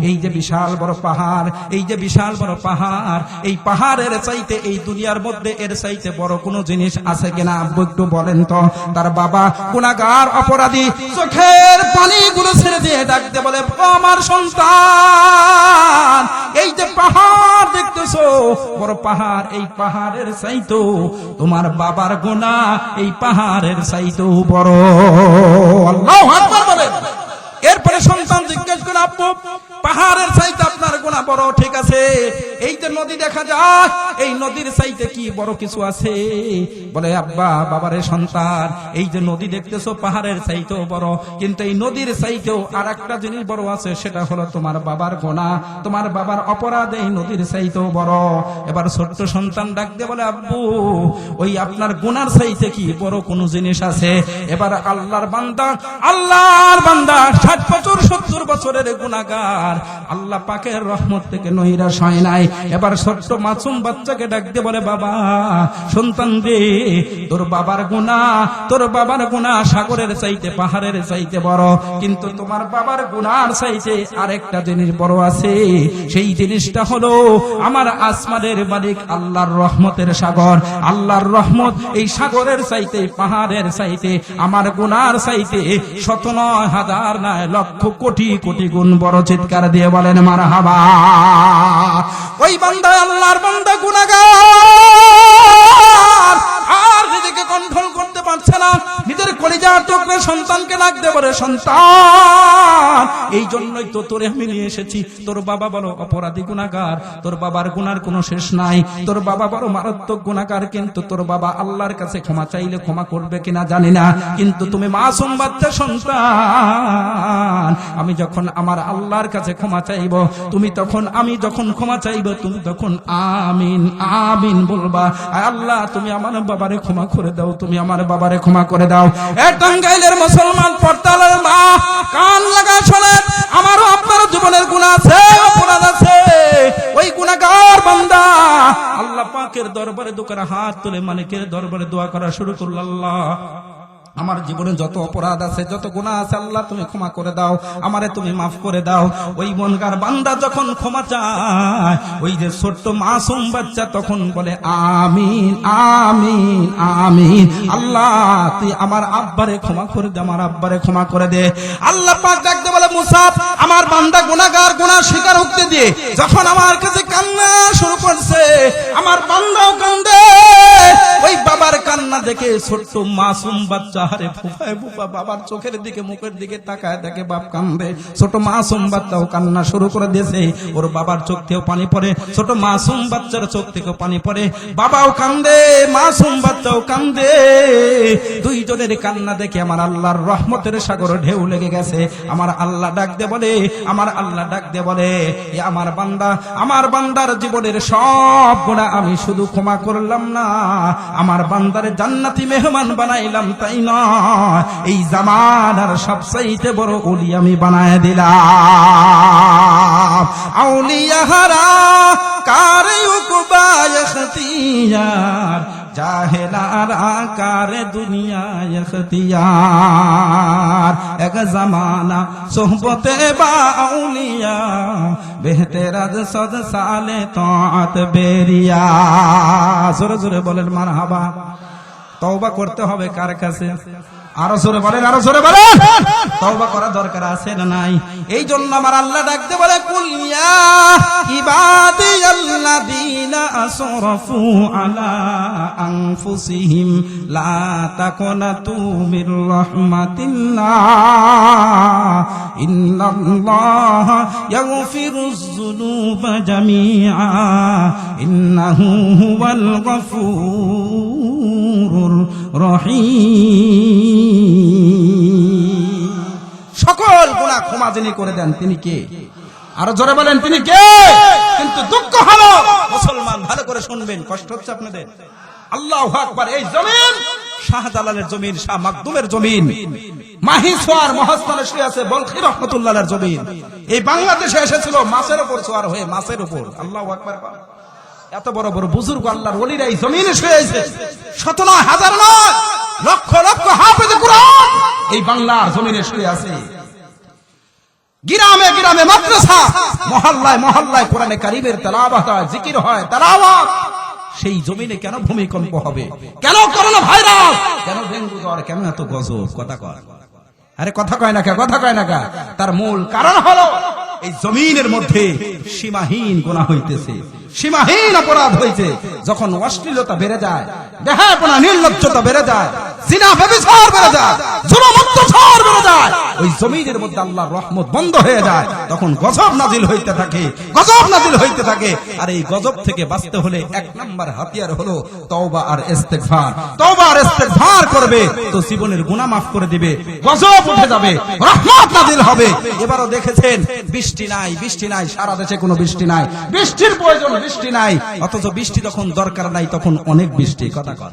Speaker 1: এই যে বিশাল বড় পাহাড়, এই যে বিশাল বড় পাহাড়, এই পাহাড়ের চাইতে এই দুনিয়ার মধ্যে এর চাইতে বড় কোনো জিনিস আছে কিনা আব্বু একটু বলেন তো। তার বাবা গুনাহগার অপরাধী, চোখের পানিগুলো ছেড়ে দিয়ে ডাকতে বলে, আমার সন্তান, এই যে পাহাড় দেখতেছো, বড় পাহাড়, এই পাহাড়ের চাইতো তোমার বাবার গুনাহ এই পাহাড়ের চাইতো বড়। আল্লাহু আকবার বলেন। এরপরে সন্তান জিজ্ঞেস করে, আব্বু পাহাড়ের চাইতে আপনার গুনাহ বড়, ঠিক আছে, এই যে নদী দেখা যায়, এই নদীর চাইতে কি বড় কিছু আছে? বলে আব্বা, বাবারে সন্তান, এই যে নদী দেখতেছো পাহাড়ের চাইতেও বড়, কিন্তু এই নদীর চাইতেও আর একটা জিনিস বড় আছে, সেটা হলো তোমার বাবার গুনাহ, তোমার বাবার অপরাধ এই নদীর চাইতেও বড়। এবার ছোট্ট সন্তান ডাক দিয়ে বলে আব্বু, ওই আপনার গুনার চাইতে কি বড় কোন জিনিস আছে? এবার আল্লাহর বান্দা 60 বছর 70 বছরের গুনাহগার, আল্লাহ পাকের রহমত থেকে নৈরাশ হয় নাই। এবার ছোট্ট মাসুম বাচ্চাকে ডাক দিয়ে বলে বাবা, সন্তান রে, তোর বাবার গুনাহ সাগরের চাইতে পাহাড়ের চাইতে বড়, কিন্তু তোমার বাবার গুনার চাইতে আরেকটা জিনিস বড় আছে। সেই জিনিসটা হলো আমার আসমানের মালিক আল্লাহর রহমতের সাগর। আল্লাহর রহমত এই সাগরের চাইতে পাহাড়ের চাইতে আমার গুনার চাইতে 109,000 নয় লক্ষ কোটি কোটি গুণ বড়। চিৎকার দিয়ে বলেন মারহাবা। ওই বান্দা, আল্লাহর বান্দা গুনাহগার, আর নিজেকে কন্ট্রোল করতে পারছে না, নিজের কলিজার টুকরো সন্তানকে ডাকতে বলে সন্তান, এই জন্যই তো তোরে আমি নিয়ে এসেছি। তোর বাবা বড় অপরাধী গুনাহগার, তোর বাবার গুনার কোনো শেষ নাই, তোর বাবা বড় মারাত্মক গুনাহগার, কিন্তু তোর বাবা আল্লাহর কাছে ক্ষমা চাইলে ক্ষমা করবে কিনা জানি না, কিন্তু তুমি মাসুম বাচ্চা সন্তান, আমি যখন আমার আল্লাহর কাছে ক্ষমা চাইব, তুমি তখন, আমি যখন ক্ষমা চাইব, তুমি তখন আমিন আমিন বলবা। আল্লাহ তুমি আমার বাবারে ক্ষমা করে দাও, তুমি আমার বাবারে ক্ষমা করে দাও। টাঙ্গাইলের মুসলমান পর্দালের মা, কান লাগা শোনেন, আমারও আপনার জীবনের গুনাহ আছে, অপরাধ আছে। ওই গুনাহগার বান্দা আল্লাহ পাকের দরবারে দুকারা হাত তুলে মালিকের দরবারে দোয়া করা শুরু করল, আল্লাহ আমার জীবনে যত অপরাধ আছে, যত গুনাহ আছে, আল্লাহ তুমি ক্ষমা করে দাও, আমারে তুমি মাফ করে দাও। ওই মনগার বান্দা যখন ক্ষমা চায়, ওই যে ছোট্ট মাসুম বাচ্চা তখন বলে আমিন আমিন আমিন। আল্লাহ তুই আমার আব্বারে ক্ষমা করে দে, আমার আব্বারে ক্ষমা করে দে। আল্লাহ পাক ডাকতে বলে মুসা, আমার বান্দা গুনাহগার, গুনাহ স্বীকার করতে দিয়ে যখন আমার কাছে কান্না শুরু করছে, আমার বান্দাও কান্দে। ওই বাবার কান্না দেখে ছোট্ট মাসুম বাচ্চা হারে ফুফায় ফুফা বাবার চোখের দিকে মুখের দিকে তাকায় দেখে বাপ কান্দে। ছোট মাসুম বাচ্চাও কান্না শুরু করে দিয়েছে, ওর বাবার চোখ থেকেও পানি পড়ে, ছোট মাসুম বাচ্চার চোখ থেকেও পানি পড়ে, বাবাও কান্দে, মাসুম বাচ্চাও কান্দে। দুইজনের কান্না দেখে আমার আল্লাহর রহমতের সাগরে ঢেউ লেগে গেছে। আমার আল্লাহ ডাক দে বলে, আমার আল্লাহ ডাক দে বলে, এ আমার বান্দা, আমার বান্দার জীবনের সব গুনাহ আমি শুধু ক্ষমা করলাম না, আমার বান্দারে জান্নাতি মেহমান বানাইলাম তাই নয়, এই জামানার সবচাইতে বড় ওলি আমি বানায় দিলাম। আউলিয়া হারা কারে উকবা ইখতিয়ার, জাহেলারা কারে দুনিয়া ইখতিয়ার, এক জামানা সোহবতে বা আউলিয়া, বেহতেরাজ সদ সালে তাআত বেরিয়া। জোরে জোরে বলেন মারহাবা। তওবা করতে হবে কার কাছে? আরো জোরে বলেন, আরো জোরে বলেন। তওবা করা দরকার আছে না নাই? এই জন্য আমার আল্লাহ ডাকতে বলে, কুল ইয়া ইবাদিয়াল্লাযীনা আসরাফু আলা আনফুসিহিম লা তাকুনাতু মির রাহমাতিল্লাহ ইন্নাল্লাহা ইয়াগফিরুয যুনুবা জামিআ ইন্নাহু হুয়াল গফুরুর রহিম। সকল গুনাহ ক্ষমা যিনি করে দেন তিনি কে? আরো জোরে বলেন, তিনি কে? কিন্তু দুঃখ হলো মুসলমান, ভালো করে শুনবেন, কষ্ট হচ্ছে আপনাদের। আল্লাহু আকবার। এই জমিন শাহজালালের জমিন, শাহ মাকদুমের জমিন, মাহিসওয়ার মহাস্থানে শুয়ে আছে বলখি রহমাতুল্লাহর জমিন। এই বাংলাদেশে এসেছিল মাছের উপর সওয়ার হয়ে, মাছের উপর। আল্লাহু আকবার। এত বড় বড় বুজুর্গ আল্লাহর ওলিরা এই জমিনে শুয়ে আছে, 109,000 নয়, লক্ষ লক্ষ হাফেজ কুরআন এই বাংলার জমিনে শুয়ে আছে। গ্রামে গ্রামে মাদ্রাসা, মহল্লায় মহল্লায় কোরআনে কারীমের তেলাওয়াত হয়, জিকির হয়, তেলাওয়াত। সেই জমিনে কেন ভূমিকম্প হবে? কেন করোনা ভাইরাস? কেন ডেঙ্গু জ্বর? কেন এত গজব? কথা কয়, আরে কথা কয় না কে? কথা কয় না কে? তার মূল কারণ হলো এই জমিনের মধ্যে সীমাহীন গুনাহ হইতেছে, সীমাহীন অপরাধ হয়েছে। যখন অশ্লীলতা বেড়ে যায়, বেহায়াপনা, নির্লজ্জতা বেড়ে যায়, জিনা ব্যভিচার বেড়ে যায়, জুলুম অত্যাচার বেড়ে যায়, ওই জমিনের মধ্যে আল্লাহর রহমত বন্ধ হয়ে যায়, তখন গজব নাজিল হইতে থাকে, গজব নাজিল হইতে থাকে। আর এই গজব থেকে বাঁচতে হলে এক নাম্বার হাতিয়ার হলো তওবা আর ইস্তেগফার। তওবা আর ইস্তেগফার করবে তো জীবনের গুনাহ মাফ করে দিবে, গজব উঠে যাবে, রহমত নাজিল হবে। এবারও দেখেছেন বৃষ্টি নাই, বৃষ্টি নাই, সারা দেশে কোনো বৃষ্টি নাই, বৃষ্টির প্রয়োজন, বৃষ্টি নাই, অথচ বৃষ্টি যখন দরকার নাই তখন অনেক বৃষ্টি। কথা কর,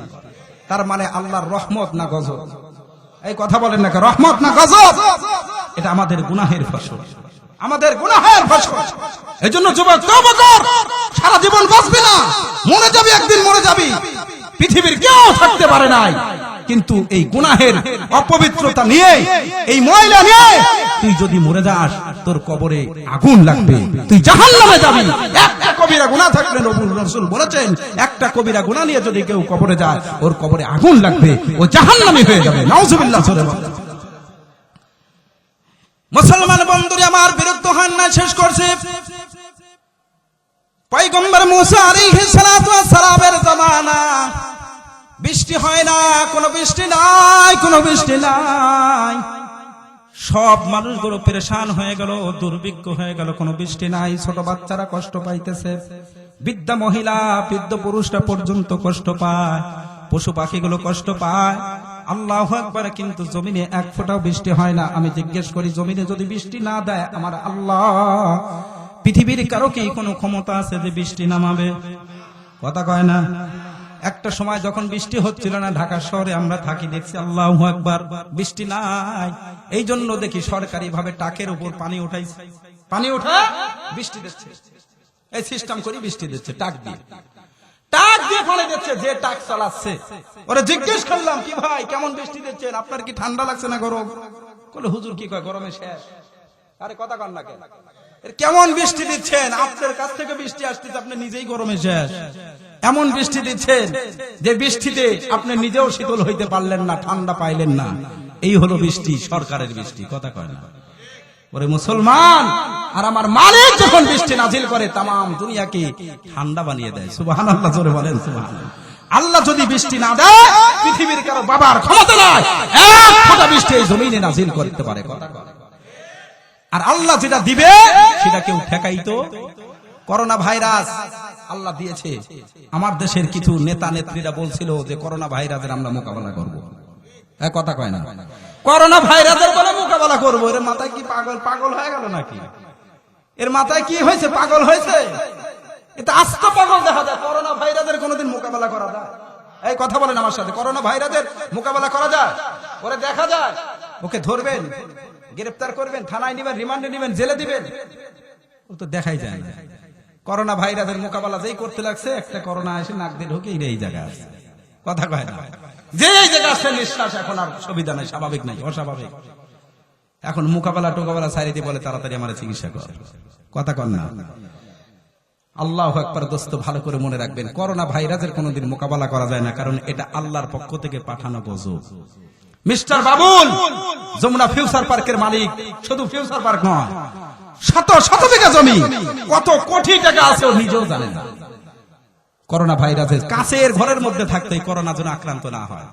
Speaker 1: তার মানে আল্লাহর রহমত না গজব? এই কথা বলেন না, রহমত না গজব? এটা আমাদের গুনাহের ফসল, আমাদের গুনাহের ফসল। এজন্য যুবক তওবা কর, সারা জীবন বাঁচবি না, মরে যাবি, একদিন মরে যাবি। পৃথিবীর কেউ থাকতে পারে নাই, কিন্তু এই গুনাহের অপবিত্রতা নিয়ে, এই ময়লা নিয়ে তুই যদি মরে যাস, তোর কবরে আগুন লাগবে, তুই জাহান্নামে যাবি। একটা কবিরা গুনাহ থাকলে রাসূল বলেছেন, একটা কবিরা গুনাহ নিয়ে যদি কেউ কবরে যায়, ওর কবরে আগুন লাগবে, ও জাহান্নামী হয়ে যাবে। নাউজুবিল্লাহ। মুসলমান বন্ধুরা আমার, বিরক্ত হন না, শেষ করছে। পয়গম্বর মুসা আলাইহিস সালাতু ওয়াস সালামের জামানা বৃষ্টি হয় না, কোনো বৃষ্টি নাই, কোনো বৃষ্টি নাই। সব মানুষগুলো পেরেশান হয়ে গেল, দুর্ভিক্ষ হয়ে গেল, কোনো বৃষ্টি নাই। ছোট বাচ্চারা কষ্ট পাইতেছে, বৃদ্ধা মহিলা, বৃদ্ধ পুরুষরা পর্যন্ত কষ্ট পায়, পশু পাখিগুলো কষ্ট পায়। আল্লাহু আকবার। কিন্তু জমিনে এক ফোঁটাও বৃষ্টি হয় না। আমি জিজ্ঞেস করি, জমিনে যদি বৃষ্টি না দেয় আমার আল্লাহ, পৃথিবীর কারো কি কোনো ক্ষমতা আছে যে বৃষ্টি নামাবে? কথা কয় না। একটা সময় যখন বৃষ্টি হচ্ছিল না, ঢাকা শহরে আমরা থাকি, দেখছি আল্লাহু আকবার বৃষ্টি নাই। এই জন্য দেখি সরকারি ভাবে টাকের উপর পানি উঠাইছে, পানি উঠা বৃষ্টি দিচ্ছে, এই সিস্টেম করি বৃষ্টি দিচ্ছে, টাক দিয়ে, টাক দিয়ে পানি দিচ্ছে। যে টাক চালাচ্ছে ওরা জিজ্ঞেস করলাম, কি ভাই কেমন বৃষ্টি দিচ্ছেন, আপনার কি ঠান্ডা লাগছে না গরম? বলে হুজুর কি কয়, গরমে শেষ। আরে কথা কন না কেন, কেমন বৃষ্টি দিচ্ছেন, আপনার কাছ থেকে বৃষ্টি আসতেছে, আপনি নিজেই গরমে শেষ। এমন বৃষ্টি দিচ্ছেন যে বৃষ্টিতে আপনি নিজেও শীতল হইতে পারলেন না, ঠান্ডা পাইলেন না। এই হলো বৃষ্টি, সরকারের বৃষ্টি। কথা কয় না। ওরে মুসলমান, আর আমার মালিক যখন বৃষ্টি নাজিল করে, তামাম দুনিয়াকে ঠান্ডা বানিয়ে দেয়। সুবহানাল্লাহ, জোরে বলেন সুবহানাল্লাহ। আল্লাহ যদি বৃষ্টি না দেয়, পৃথিবীর কারো বাবার ক্ষমতা নাই এক ফোঁটা বৃষ্টি এই জমিনে নাজিল করতে পারে। কথা কয়। আর আল্লাহ যেটা দিবে সেটা কেউ ঠেকাইতো। করোনা ভাইরাস আল্লাহ দিয়েছে। আমার দেশের কিছু নেতা নেত্রীরা বলছিল যে করোনা ভাইরাসের আমরা মোকাবেলা করব। কথা কয় না, করোনা ভাইরাসের বলে মোকাবেলা করবো। এর মাথায় কি পাগল হয়ে গেল নাকি? এর মাথায় কি হয়েছে, পাগল হয়েছে? এটা আস্ত পাগল দেখা যায়। করোনা ভাইরাসের কোনোদিন মোকাবেলা করা যায়? এই কথা বলেন আমার সাথে, করোনা ভাইরাসের মোকাবেলা করা যায়? ওরে দেখা যায়, ওকে ধরবেন, গ্রেফতার করবেন, থানায় নিবেন, রিমান্ডে নিবেন, জেলে দিবেন, ও তো দেখাই যায় না। করোনা ভাইরাসের মোকাবেলা যেই করতে লাগছে, একটা করোনা এসে নাক দিয়ে ঢুকে এই জায়গায় আসছে। কথা কয় না, যে এই জায়গায় আসছে নিঃশ্বাস এখন আর সুবিধা নাই, স্বাভাবিক নাই, অস্বাভাবিক। এখন মোকাবেলা টোকাবেলা ছাড়িয়ে দিয়ে বলে তাড়াতাড়ি আমার চিকিৎসা কর। কথা কন না। আল্লাহু আকবার। দোস্ত ভালো করে মনে রাখবেন, করোনা ভাইরাসের কোনোদিন মোকাবেলা করা যায় না, কারণ এটা আল্লাহর পক্ষ থেকে পাঠানো গজব। মিস্টার বাবুল যমুনা ফিউচার পার্কের মালিক, শুধু ফিউচার পার্ক নয়, শত শত বিঘা জমি, কত কোটি টাকা আছে ও নিজেও জানে না। করোনা ভাইরাসের কাছের ঘরের মধ্যে থাকতে করোনা যেন আক্রান্ত না হয়।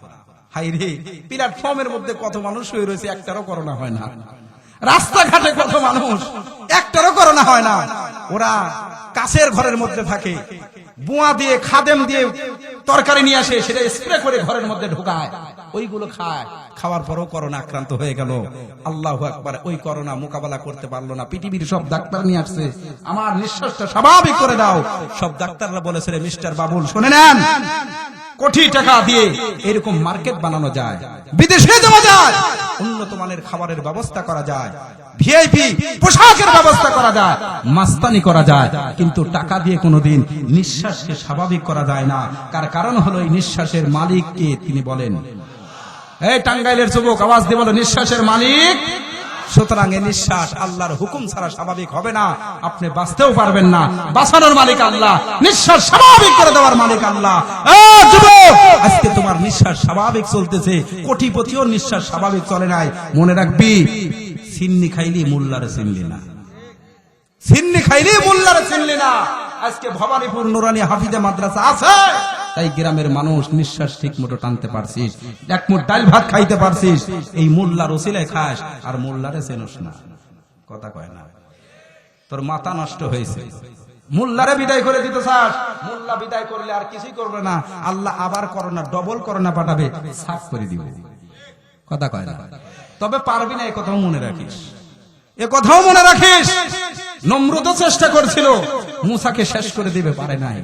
Speaker 1: হাই রে, প্ল্যাটফর্মের মধ্যে কত মানুষ হয়ে রয়েছে, একটারও করোনা হয় না। রাস্তাঘাটে কত মানুষ, একটারও করোনা হয় না। ওরা কাছের ঘরের মধ্যে থাকে, বুয়া দিয়ে, খাদেম দিয়ে তরকারি নিয়ে আসে, সেটা স্প্রে করে ঘরের মধ্যে ঢোকায়, ওইগুলো খায়। খাওয়ার পরও করোনা আক্রান্ত হয়ে গেল। আল্লাহু আকবার। ওই করোনা মোকাবেলা করতে পারলো না। পৃথিবীর সব ডাক্তার নিয়ে আসছে, আমার নিঃশ্বাসটা স্বাভাবিক করে দাও। সব ডাক্তাররা বলেছে, মিস্টার বাবুল শুনে নেন, কোটি টাকা দিয়ে এরকম মার্কেট বানানো যায়, বিদেশে যাওয়া যায়, উন্নত মানের খাবারের ব্যবস্থা করা যায়, ভিআইপি পোশাকের ব্যবস্থা করা যায়, মাস্তানি করা যায়, কিন্তু টাকা দিয়ে কোনোদিন নিঃশ্বাসকে স্বাভাবিক করা যায় না। কার কারণ হলো এই নিঃশ্বাসের মালিককে তিনি বলেন। এই টাঙ্গাইলের যুবক আওয়াজ দিয়ে বলো, নিঃশ্বাসের মালিক। সুতরাং এই নিঃশ্বাস আল্লাহর হুকুম ছাড়া স্বাভাবিক হবে না, আপনি বাঁচতেও পারবেন না। বাঁচানোর মালিক আল্লাহ, নিঃশ্বাস স্বাভাবিক করে দেওয়ার মালিক আল্লাহ। যুবক, আজকে তোমার নিঃশ্বাস স্বাভাবিক চলতেছে, কোটিপতিও নিঃশ্বাস স্বাভাবিক চলে নাই। মনে রাখবি, সিন্নি খাইলি মোল্লারে চিনলি না, সিন্নি খাইলি মোল্লারে চিনলি না। আজকে ভবানীপুর নুরানি হাফিজে মাদ্রাসা আছে, তাই গ্রামের মানুষ নিঃশ্বাস ঠিক মতো টানতে পারছিস, এক মুঠ ডাল ভাত খাইতে পারছিস, এই মোল্লার ওসিলায় খাস আর মোল্লারে চেনস না। কথা কয় না, তোর মাথা নষ্ট হয়েছে। মোল্লারে বিদায় করে দিতে চাস, মোল্লা বিদায় করলে আর কিছুই করবে না, আল্লাহ আবার করোনা ডবল করোনা পাঠাবে, সাফ করে দিবে। কথা কয় না, তবে পারবি না, এ কথাও মনে রাখিস, এ কথাও মনে রাখিস। নমরুদও চেষ্টা করছিল মুসাকে শেষ করে দিবে, পারে নাই।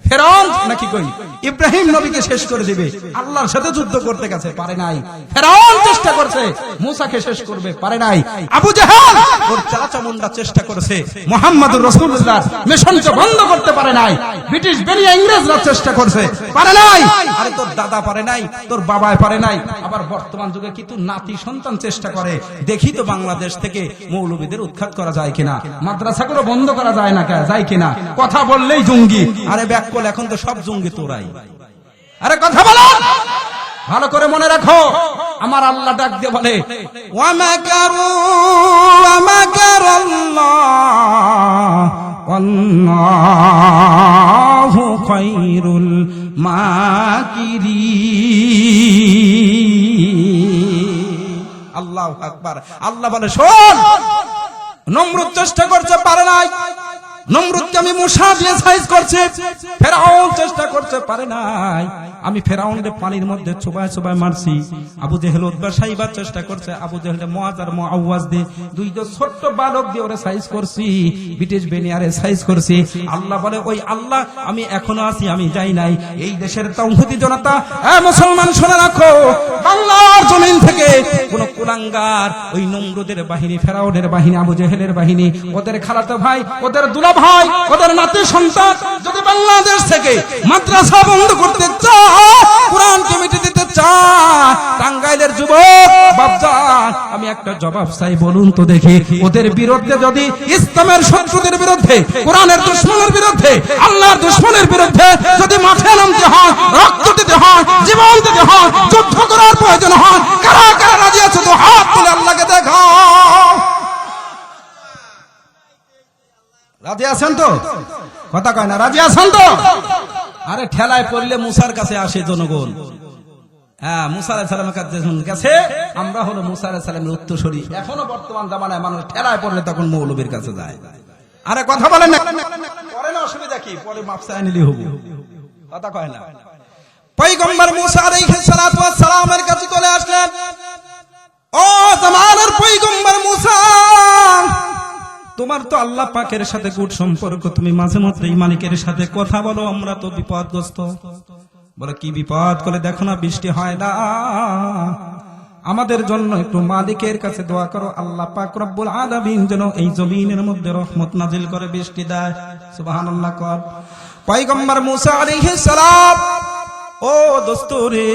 Speaker 1: ফেরাউন নাকি কই ইব্রাহিম নবীকে শেষ করে দিবে, আল্লাহর সাথে যুদ্ধ করতে গেছে, পারে নাই। ফেরাউন চেষ্টা করছে মুসাকে শেষ করবে, পারে নাই। আবু জাহেল ওর চাচা মুন্ডা চেষ্টা করেছে মুহাম্মদুর রাসূলুল্লাহ মিশনকে বন্ধ করতে পারে নাই। ব্রিটিশ বেনিয়া ইংরেজরা চেষ্টা করছে, পারে নাই। আরে তোর দাদা পারে নাই, তোর বাবাই পারে নাই, আবার বর্তমান যুগে কিন্তু নাতি সন্তান চেষ্টা করে। দেখি তো বাংলাদেশ থেকে মৌলবীদের উৎখাত করা যায় কিনা, মাদ্রাসাগুলো বন্ধ করা যায় না, যায় কিনা। কথা বললেই জঙ্গি, আরে ব্যাক করলে এখন তো সব জঙ্গি তোরাই। আরে কথা বলো, ভালো করে মনে রাখো। আমার আল্লাহ ডাক দিয়ে বলে ওয়া মাকারু ওয়া মাকারাল্লাহ ওয়াল্লাহু খায়রুল মাকিরিন। আল্লাহু আকবার। আল্লাহ বলে শোন, নমরুদ চেষ্টা করছে, পারে নাই। নমরুদকে আমি মূসা দিয়ে সাইজ করছে, ফেরাউন চেষ্টা করছে, পারে নাই। আমি ফেরাউনকে পানির মধ্যে চোবায় চোবায় মারছি। আবু জেহেল উতবা সাইবা চেষ্টা করছে, আবু জেহেল মুআজ আর মুআওয়াজ দিয়ে দুইটা ছোট্ট বালক দিয়ে ওরে সাইজ করছি, ব্রিটিশ বেনিয়ারে সাইজ করছি। আল্লাহ বলে ওই আল্লাহ আমি এখনো আছি, আমি যাই নাই। এই দেশের তাওহীদি জনতা, মুসলমান শুনে রাখো, বাংলার জমিন থেকে কোন কুলাঙ্গার ওই নমরুদের বাহিনী, ফেরাউনের বাহিনী, আবু জেহেলের বাহিনী, ওদের খালাতো ভাই, ওদের দুলা ভাই, ওদের নাতি সন্তান যদি বাংলাদেশ থেকে মাদ্রাসা বন্ধ করতে চায়, কোরআন কমিটি দিতে চায়, টাঙ্গাইলের যুবক বাপজান আমি একটা জবাব চাই, বলুন তো দেখি, ওদের বিরুদ্ধে যদি ইসলামের শত্রুদের বিরুদ্ধে, কোরআনের দুশমনের বিরুদ্ধে, আল্লাহর দুশমনের বিরুদ্ধে যদি মাঠে নামতে হয়, রক্ত দিতে হয়, জীবন দিতে হয়, যুদ্ধ করার প্রয়োজন হয়, কারা কারা রাজি আছে তো হাত তুলে আল্লাহকে দেখাও। রাজি আছেন তো? কথা কয় না, রাজি আছেন তো? আরে ঠেলায় পড়লে মুসার কাছে আসে জনগণ। হ্যাঁ, মুসা আলাইহিস সালামের কাছে, আমরা হলো মুসা আলাইহিস সালামের উত্তরসূরি। এখনো বর্তমান জামানায় মানুষ ঠেলায় পড়লে তখন মৌলবীর কাছে যায়। আরে কথা বলেন না, পরে না অসুবিধা কি, পরে মাপ চাই নিলি হবো। কথা কয় না। পয়গম্বর মুসা আলাইহিস সালাতু ওয়াস সালামের কাছে চলে আসলেন। ও জামানার পয়গম্বর মুসা, তোমার তো আল্লাহ পাকের সাথে গুড সম্পর্ক, তুমি মাঝে মধ্যে মালিকের সাথে কথা বলো, আমরা তো বিপদগ্রস্ত। বলে কি বিপদ? করে দেখো না বৃষ্টি হয় না, আমাদের জন্য একটু মালিকের কাছে দোয়া করো, আল্লাহ পাক রব্বুল আলামিন যেন এই জমিনের মধ্যে রহমত নাজিল করে বৃষ্টি দেয়। সুবহানাল্লাহ। কর পয়গম্বর মুসা আলাইহিস সালাম, ও দোস্তরে,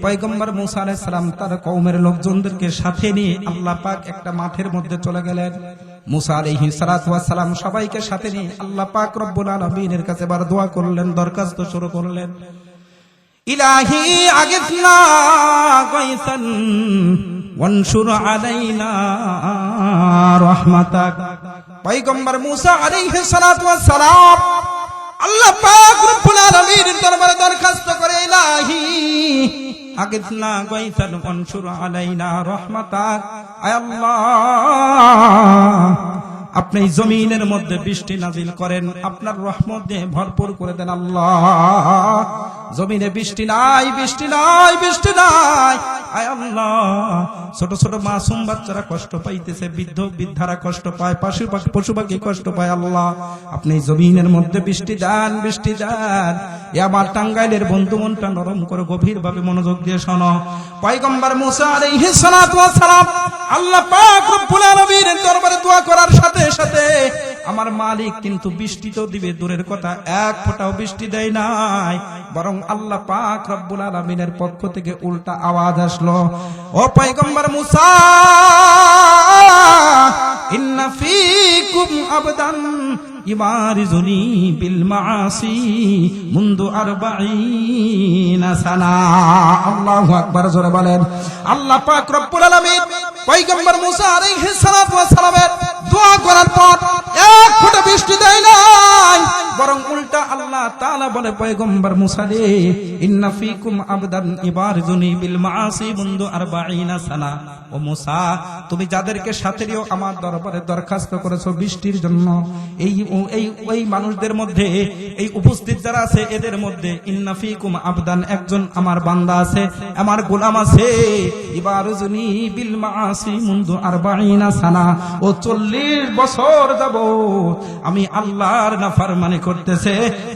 Speaker 1: পয়গম্বর মুসা আলাইহিস সালাম তার কওমের লোকজনদেরকে সাথে নিয়ে আল্লাহ পাক একটা মাঠের মধ্যে চলে গেলেন। মুসা আলাইহিস সালাতু ওয়াস সালাম সবাইকে সাথে নিয়ে আল্লাহ পাক রব্বুল আলামিনের কাছে বার দোয়া করলেন, দরখাস্ত শুরু করলেন। ইলাহি আগিসনা গায়সান ওয়ানশুর আলাইনা রাহমাতাক। পয়গম্বর মুসা আলাইহিস সালাতু ওয়াস সালাম আল্লাহ পাক রব্বুল আলামিনের দরবারে দরখাস্ত করে, ইলাহি আগিসনা গায়সান ওয়ানশুর আলাইনা রাহমাতাক। আয় আল্লাহ, আপনি জমিনের মধ্যে বৃষ্টি নাজিল করেন, আপনার রহমত দিয়ে ভরপুর করে দেন। আল্লাহ, জমিনে বৃষ্টি নাই, বৃষ্টি নাই, বৃষ্টি নাই। আয় আল্লাহ, ছোট ছোট মাসুম বাচ্চারা কষ্ট পাইতেছে, বৃদ্ধ বৃদ্ধারা কষ্ট পায়, পশু পাখি কষ্ট পায়। আল্লাহ, আপনি জমিনের মধ্যে বৃষ্টি দেন, বৃষ্টি দেন। এ আমার টাঙ্গাইলের বন্ধু মনটা নরম করে গভীর ভাবে মনোযোগ দিয়ে শোনো। পয়গম্বর মুসা আলাইহিস সালাতু ওয়াস সালাম আল্লাহ পাক রব্বুল আলামিনের দরবারে দোয়া করার সাথে সাথে আমার মালিক কিন্তু বৃষ্টি তো দিবে দূরের কথা, এক ফোঁটাও বৃষ্টি দেয় নাই, বরং আল্লাহ পাক রব্বুল আলামিনের পক্ষ থেকে উল্টা আওয়াজ আসলো, ও পয়গম্বর মুসা, ইন্না ফীকুম আবদান ইবারিজুনি বিল মাআসি মুনদু 40 সানা। আল্লাহু আকবার, জোরে বলেন। আল্লাহ পাক রব্বুল আলামিন পয়গম্বর মুসা আলাইহিস সালাতু ওয়াস সালামের দোয়া করার পর এক ফোঁটা বৃষ্টি দেয় নাই। বরং উল্টা আল্লাহ তাআলা বলে পয়গম্বর মুসা রে, ইন্না ফীকুম আবদান ইবারজুনি বিল মাআসি মুনদু 40 সানা। ও মুসা, তুমি যাদেরকে সাথে নিয়ে আমার দরবারে দরখাস্ত করেছো বৃষ্টির জন্য, এই মানুষদের মধ্যে, এই উপস্থিত যারা আছে এদের মধ্যে ইন্না ফীকুম আবদান, একজন আমার বান্দা আছে, আমার গোলাম আছে, ইবারজুনি বিল মাআসি মুনদু 40 সানা। ও 40 বছর যাব আমি আল্লাহর নাফরমানি করতেছে,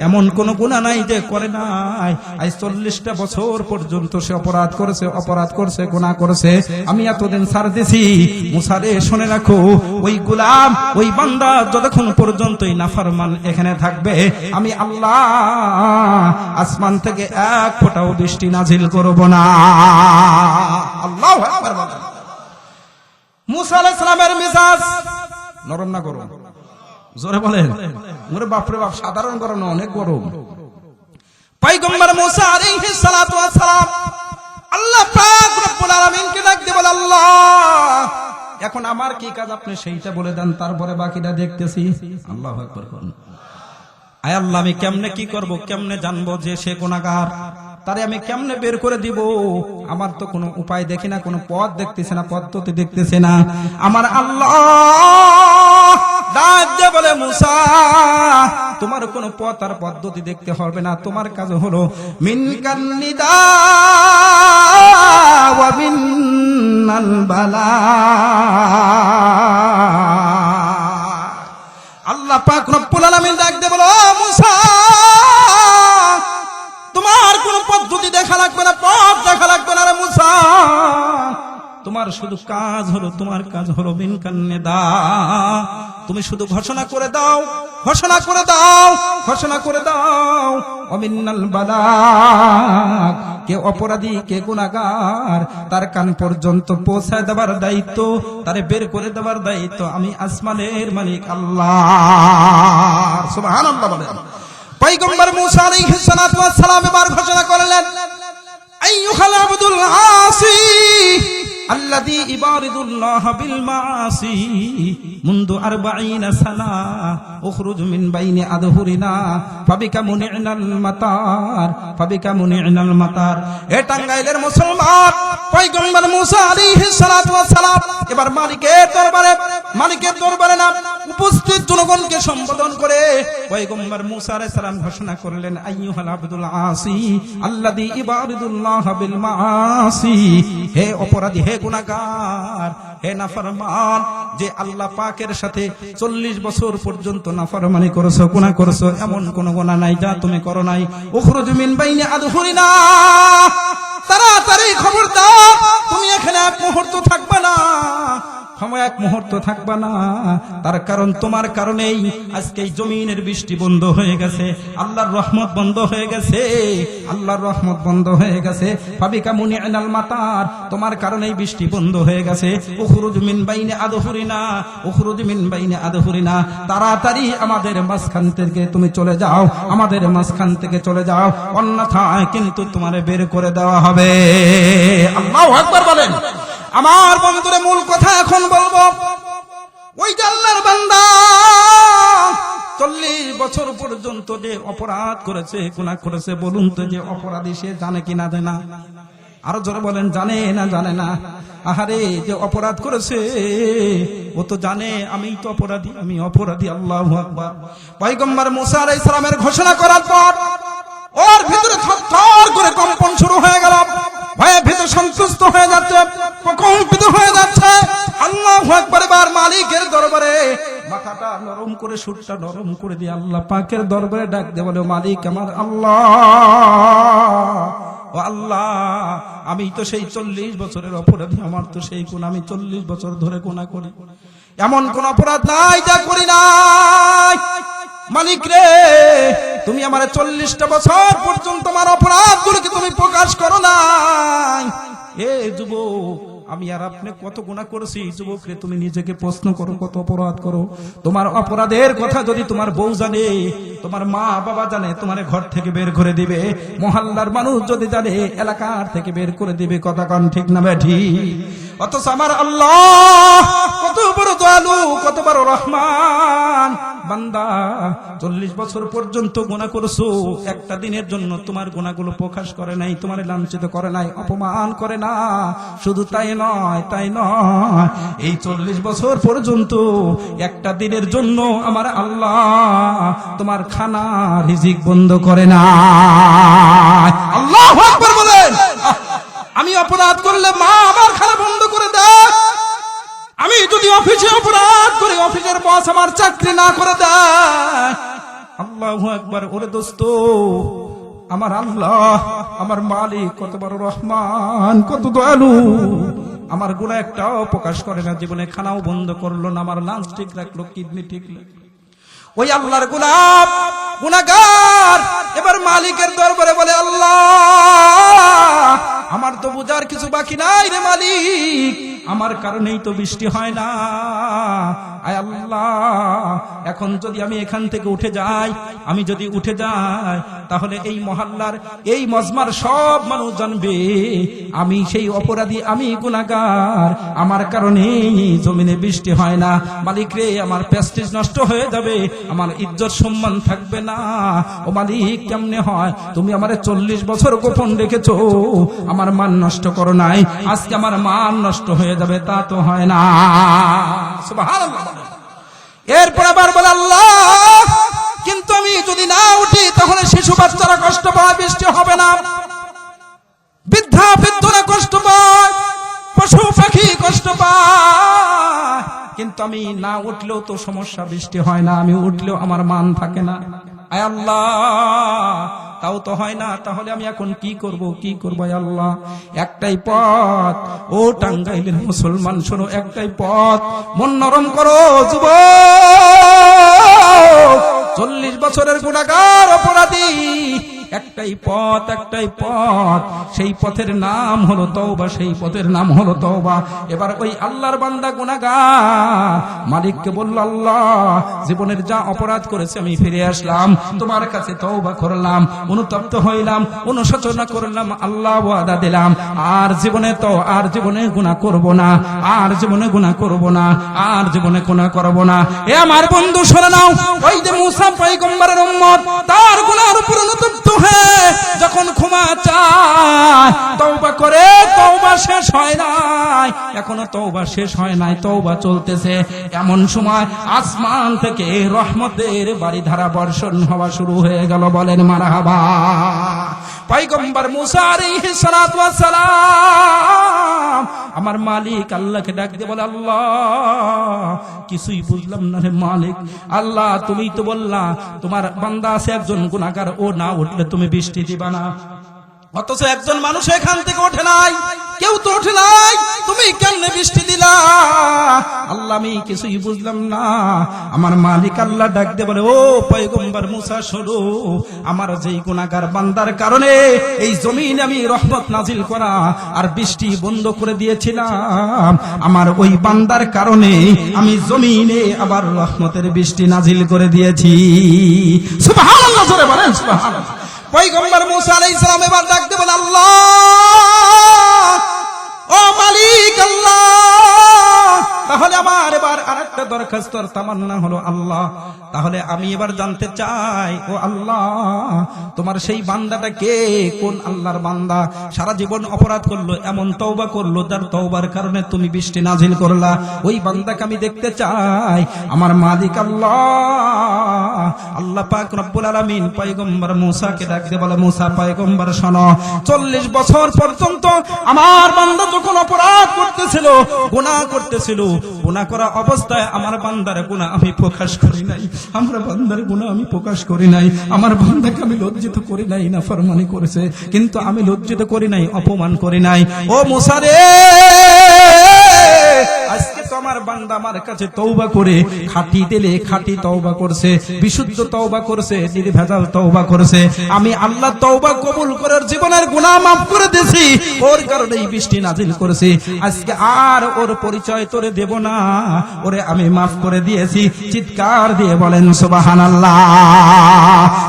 Speaker 1: এমন কোন গুনাহ নাই যে করে নাই। আজ 40টা বছর পর্যন্ত সে অপরাধ করেছে, গুনাহ করেছে, আমি এতদিন ছাড় দিছি। মুসা রে শুনে রাখো, ওই গোলাম, ওই বান্দা যতক্ষণ পর্যন্ত এই নাফরমান এখানে থাকবে, আমি আল্লাহ আসমান থেকে এক ফোঁটাও বৃষ্টি নাজিল করব না। আল্লাহু আকবার বলেন। মুসা আলাইহিস সালামের মেজাজ নরম না গরম? জোরে বলেন। ওরে বাপরে বাপ, সাধারণ গরম না, অনেক গরম। পয়গম্বর মুসা আলাইহিস সালাতু ওয়াস সালাম আল্লাহ পাক রব্বুল আলামিনকে ডাক দিয়ে বলে, আল্লাহ এখন আমার কি কাজ আপনি সেইটা বলে দেন, তারপরে বাকিটা দেখতেছি। আল্লাহু আকবার বলেন। আয় আল্লাহ, আমি কেমনে কি করব, কেমনে জানবো যে সে গুনাহগার, তারে আমি কেমনে বের করে দিব? আমার তো কোনো উপায় দেখি না, কোনো পথ দেখতেছে না, পদ্ধতি দেখতেছে না। আমার আল্লাহ ডাক দিয়ে বলে, মুসা তোমার কোনো পথ আর পদ্ধতি দেখতে হবে না, তোমার কাজ হলো মিনকান নিদা ওয়া মিনাল বালা। আল্লাহ পাক রব্বুল আলামিন ডাক দিয়ে বলে, ও মুসা তোমার কোন পদ্ধতি দেখা লাগবে না, পথ দেখা লাগবে না রে মুসা, তোমার শুধু কাজ হলো, তোমার কাজ হলো মিনকান নিদা, তুমি শুধু ঘোষণা করে দাও, ঘোষণা করে দাও, ঘোষণা করে দাও। অমিনাল বালাগ, কে অপরাধী কে গুনাহগার তার কান পর্যন্ত পৌঁছায় দেবার দায়িত্ব, তারে বের করে দেবার দায়িত্ব আমি আসমানের মালিক আল্লাহ। সুবহানাল্লাহ বলেন। পয়গম্বর মুসা আলাইহিস সালাতু ওয়াস সালাম এবার ঘোষণা করলেন, আইয়ুহাল আবদুল আসি আল্লাযী ইবারিদুল্লাহ বিল মাআসি মুনদু 40 সানা উখরুজ মিন বাইনি আযহুরিনা ফাবিকা মুনি'নাল মাতার, ফাবিকা মুনি'নাল মাতার। এ টাঙ্গাইলের মুসলমান, পয়গম্বর মুসা আলাইহিস সালাতু ওয়াস সালাম এবার মালিকের দরবারে না উপস্থিত জনগণকে সম্বোধন করে পয়গম্বর মুসা আলাইহিস সালাম ঘোষণা করলেন, আইয়ুহাল আবদুল আসি আল্লাযী ইবারিদুল্লাহ বিল মাআসি, হে অপরাধী, হে গুনাহগার, হে নাফরমান, যে আল্লাহ পাকের সাথে 40 বছর পর্যন্ত নাফরমানি করেছো, গুনাহ করেছো, এমন কোন গুনাহ নাই যা তুমি করো নাই। উখরুজ মিন বাইনি আযহুরিনা, তাড়াতাড়ি খবরদার, তুমি এখানে এক মুহূর্ত থাকবে না, এক মুহূর্ত থাকবা না। তার কারণ তোমার কারণেই আজকে এই জমিনের বৃষ্টি বন্ধ হয়ে গেছে, আল্লাহর রহমত বন্ধ হয়ে গেছে, আল্লাহর রহমত বন্ধ হয়ে গেছে। ফাবিকা মুনি'নাল মাতার, তোমার কারণেই বৃষ্টি বন্ধ হয়ে গেছে। উখরুজ মিন বাইনি আযহুরিনা, উখরুজ মিন বাইনি আযহুরিনা, তাড়াতাড়ি আমাদের মাঝখান থেকে তুমি চলে যাও, আমাদের মাঝখান থেকে চলে যাও, অন্যথায় কিন্তু তোমারে বের করে দেওয়া হবে। আল্লাহু আকবার বলেন। আমার বন্ধুরে মূল কথা এখন বলবো, ওই যে আল্লাহর বান্দা 40 বছর পর্যন্ত যে অপরাধ করেছে, গুনাহ করেছে, বলুন তো যে অপরাধী সে জানে কি না জানে না? আরো জোরে বলেন, জানে না জানে না? আহারে, যে অপরাধ করেছে ও তো জানে আমি তো অপরাধী, আমি অপরাধী। আল্লাহু আকবার। পয়গম্বর মুসা আলাইহিস সালামের ঘোষণা করার পর ওর ভিতরে থরথর করে কম্পন শুরু হয়ে গেল, ভয়ে ভিতরে সন্তুষ্ট হয়ে যাচ্ছে, প্রকম্পিত হয়ে যাচ্ছে। আল্লাহু আকবার। এবার মালিকের দরবারে মাথাটা নরম করে, সুরটা নরম করে দিয়ে আল্লাহ পাকের দরবারে ডাক দিয়ে বলে, মালিক আমার আল্লাহ, ও আল্লাহ, আমি তো সেই 40 বছরের অপরাধী, আমার তো সেই গুনাহ, আমি 40 বছর ধরে গুনাহ করি, এমন কোন অপরাধ নাই যা করি নাই। মালিক রে, তুমি আমার 40টা বছর পর্যন্ত আমার অপরাধগুলোকে তুমি প্রকাশ করো নাই। এ যুবক, আমি আর আপনি কত গুনাহ করেছি। যুবক রে, তুমি নিজেকে প্রশ্ন করো, কত অপরাধ করো। তোমার অপরাধের কথা যদি তোমার বউ জানে, তোমার মা বাবা জানে, তোমার ঘর থেকে বের করে দিবে। মহল্লার মানুষ যদি জানে, এলাকার থেকে বের করে দিবে। কথা কন ঠিক না বেঠি? অথচ আমার আল্লাহ কত বড় দয়ালু, কত বড় রহমান। বান্দা 40 বছর পর্যন্ত গুনাহ করছো, একটা দিনের জন্য তোমার গুনাহগুলো প্রকাশ করে নাই, তোমার লাঞ্ছিত করে নাই, অপমান করে না। শুধু তাই নয়, এই 40 বছর পর্যন্ত একটা দিনের জন্য আমার আল্লাহ তোমার খানা রিজিক বন্ধ করে না। আল্লাহু আকবার বলেন। আমি অপরাধ করলে মা আমার খানা বন্ধ করে দেয়। আমি যদি অফিসে অপরাধ করি, অফিসের বস আমার চাকরি না করে দেয়। আল্লাহু আকবার। ওরে দোস্ত, আমার আল্লাহ, আমার মালিক কত বড় রহমান, কত দয়ালু। আমার গুনাহ একটাও প্রকাশ করে না, জীবনে খানাও বন্ধ করলো না, আমার লাঞ্চ ঠিক রাখলো, কিডনি ঠিক রাখলো। ওই আল্লাহর গুনাহগার এবার মালিকের দরবারে বলে, আল্লাহ আমার তো বুঝার কিছু বাকি নাই রে মালিক, আমার কারণেই তো বৃষ্টি হয় না। আয় আল্লাহ, এখন যদি আমি এখান থেকে উঠে যাই, আমি যদি উঠে যাই, তাহলে এই মহল্লার, এই মজমার সব মানুষ জানবে আমি সেই অপরাধী, আমি গুনাহগার, আমার কারণেই জমিনে বৃষ্টি হয় না। মালিক রে, আমার প্রেস্টিজ নষ্ট হয়ে যাবে, আমার ইজ্জত সম্মান থাকবে না। ও মালিক, কেমনে হয়? তুমি আমারে 40 বছর গোপন রেখেছো, আমার মান নষ্ট করো নাই, আজকে আমার মান নষ্ট হয়ে যাবে, তা তো হয় না। সুবহানাল্লাহ। এরপর আবার বলে, আল্লাহ কিন্তু আমি যদি না উঠি তাহলে শিশু বাচ্চারা কষ্ট পায়, বৃষ্টি হবে না। বৃদ্ধা বৃদ্ধরা কষ্ট পায়, পশু পাখি কষ্ট পায়। কিন্তু আমি না উঠলেও তো সমস্যা, বৃষ্টি হয় না। আমি উঠলেও আমার মান থাকে না। আয় আল্লাহ, তাও তো হয় না, তাহলে আমি এখন কি করব? আয় আল্লাহ, একটাই পথ। ও টাঙ্গাইলের মুসলমান শোনো, একটাই পথ। মন নরম করো যুবক, 40 বছরের গুনাহগার অপরাধী, একটাই পথ, সেই পথের নাম হলো তওবা, সেই পথের নাম হলো তওবা। এবার ওই আল্লাহর বান্দা গুনাহগার মালিককে বলল, আল্লাহ জীবনের যা অপরাধ করেছে আমি ফিরে আসলাম, তোমার কাছে তওবা করলাম, অনুতপ্ত হইলাম, অনুশোচনা করলাম। আল্লাহ ওয়াদা দিলাম, আর জীবনে গুনাহ করব না, আর জীবনে গুনাহ করব না, আর জীবনে গুনাহ করব না। এ আমার বন্ধু শুনে নাও, ওই যে মুসা পয়গম্বরের উম্মত, তার গুনাহের উপর অনুতপ্ত হয়ে যখন ক্ষমা চায়, তওবা করে, তওবা শেষ হয় নাই, এখনো তওবা শেষ হয় নাই, তওবা চলতেছে। এমন সময় আসমান থেকে রহমতের বারিধারা বর্ষণ হওয়া শুরু হয়ে গেল। বলেন মারহাবা। পয়গম্বর মুসা আলাইহিস সালাতু ওয়াস সালাম আমার মালিক আল্লাহকে ডাক দিয়ে বলে, আল্লাহ কিছুই বুঝলাম না রে মালিক। আল্লাহ তুমি তো বললা তোমার বান্দা আছে একজন গুনাহগার, ও না উঠলে তুমি বৃষ্টি দিবা না, অথচ একজন মানুষ এখান থেকে ওঠে নাই, কেউ তো ওঠে নাই, তুমি কেমনে বৃষ্টি দিলা? আল্লাহ আমি কিছুই বুঝলাম না। আমার মালিক আল্লাহ ডাক দিয়ে বলে, ও পয়গম্বর মুসা শোনো, আমার যেই গুনাহগার বান্দার কারণে এই জমিনে আমি রহমত নাজিল করা আর বৃষ্টি বন্ধ করে দিয়েছিলাম, আমার ওই বান্দার কারণে আমি জমিনে আবার রহমতের বৃষ্টি নাজিল করে দিয়েছি। সুবহানাল্লাহ, জোরে বলেন সুবহানাল্লাহ। পয়গম্বর মুসা আলাইহিস সালাম এবার ডাকতে বলে, আল্লাহ ও মালিক আল্লাহ, তাহলে আমার এবার আরেকটা দরখাস্ত আর তামান্না হলো, আল্লাহ তাহলে আমি এবার জানতে চাই, ও আল্লাহ তোমার সেই বান্দাটা কে? কোন আল্লাহর বান্দা সারা জীবন অপরাধ করলো, এমন তওবা করলো যার তওবার কারণে তুমি বৃষ্টি নাজিল করলা, ওই বান্দাকে আমি দেখতে চাই। আমার মালিক আল্লাহ পাক রব্বুল আলামিন পয়গম্বর মুসাকে ডাকতে বলে, মুসা পয়গম্বর শোনো, 40 বছর পর্যন্ত আমার বান্দা যখন অপরাধ করতেছিল, গুনাহ করতেছিল, গুনাহ করা অবস্থায় আমার বান্দার গুনাহ আমি প্রকাশ করি নাই, আমার বান্দার গুনাহ আমি প্রকাশ করি নাই, আমার বান্দাকে আমি লজ্জিত করি নাই, নাফরমানি করেছে কিন্তু আমি লজ্জিত করি নাই, অপমান করি নাই। ও মুসা রে, আজকে তো আমার বান্দা আমার কাছে তওবা করে খাঁটি দিলে খাঁটি তওবা করছে, বিশুদ্ধ তওবা করছে, নির্ভেজাল তওবা করছে, আমি আল্লাহ তওবা কবুল করার জীবনের গুনাহ মাফ করে দিয়েছি। ওর কারণেই বৃষ্টি নাজিল করেছি। আজকে আর ওর পরিচয় তোরে দেব না, ওরে আমি মাফ করে দিয়েছি। চিৎকার দিয়ে বলেন সুবহানাল্লাহ।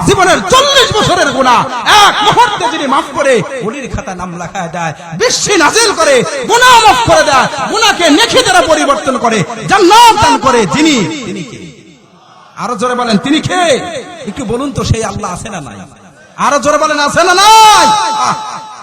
Speaker 1: জীবনের 40 বছরের গুনাহ এক মুহূর্তে যিনি মাফ করে ওলির খাতা নাম লেখায় দেয়, বৃষ্টি নাজিল করে গুনাহ মাফ করে দেয়, গুনাহকে নেকি দ্বারা পরিবর্তন করে জান্নাত দান করে যিনি, তিনি কে? আরো জোরে বলেন তিনি কে? একটু বলুন তো, সেই আল্লাহ আছে না নাই? আরো জোরে বলেন আছে না নাই?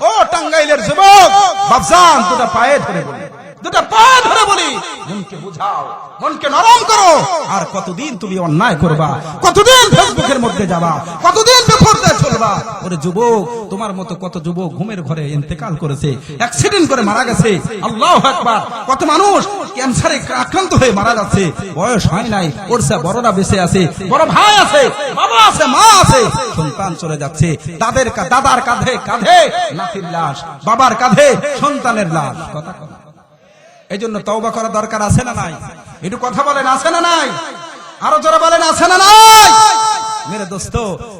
Speaker 1: ও টাঙ্গাইলের যুবক বাপজান, দুটা পায়ে ধরে বলি, দুটা পায়ে ধরে বলি, মনকে বুঝাও, মনকে নরম করো। আর কতদিন তুমি অন্যায় করবা? কতদিন ফেসবুকের মধ্যে যাবা? কতদিন বেপরদায় চলবা? ওরে যুবক, তোমার মতো কত যুবক ঘুমের ঘরে ইন্তেকাল করেছে, অ্যাক্সিডেন্ট করে মারা গেছে। আল্লাহু আকবার। কত মানুষ ক্যান্সারে আক্রান্ত হয়ে মারা যাচ্ছে, বয়স হয় নাই, ওর সে বড়রা বেঁচে আছে, বড় ভাই আছে, বাবা আছে, মা আছে, সন্তান চলে যাচ্ছে, দাদার কাঁধে কাঁধে নাতির লাশ, বাবার কাঁধে সন্তানের লাশ। কথা কথা। এই জন্য তওবা করা দরকার আছে না নাই? একটু কথা বলেন আছে না নাই? আরো যারা বলেন আছে না নাই? মেরে দোস্ত,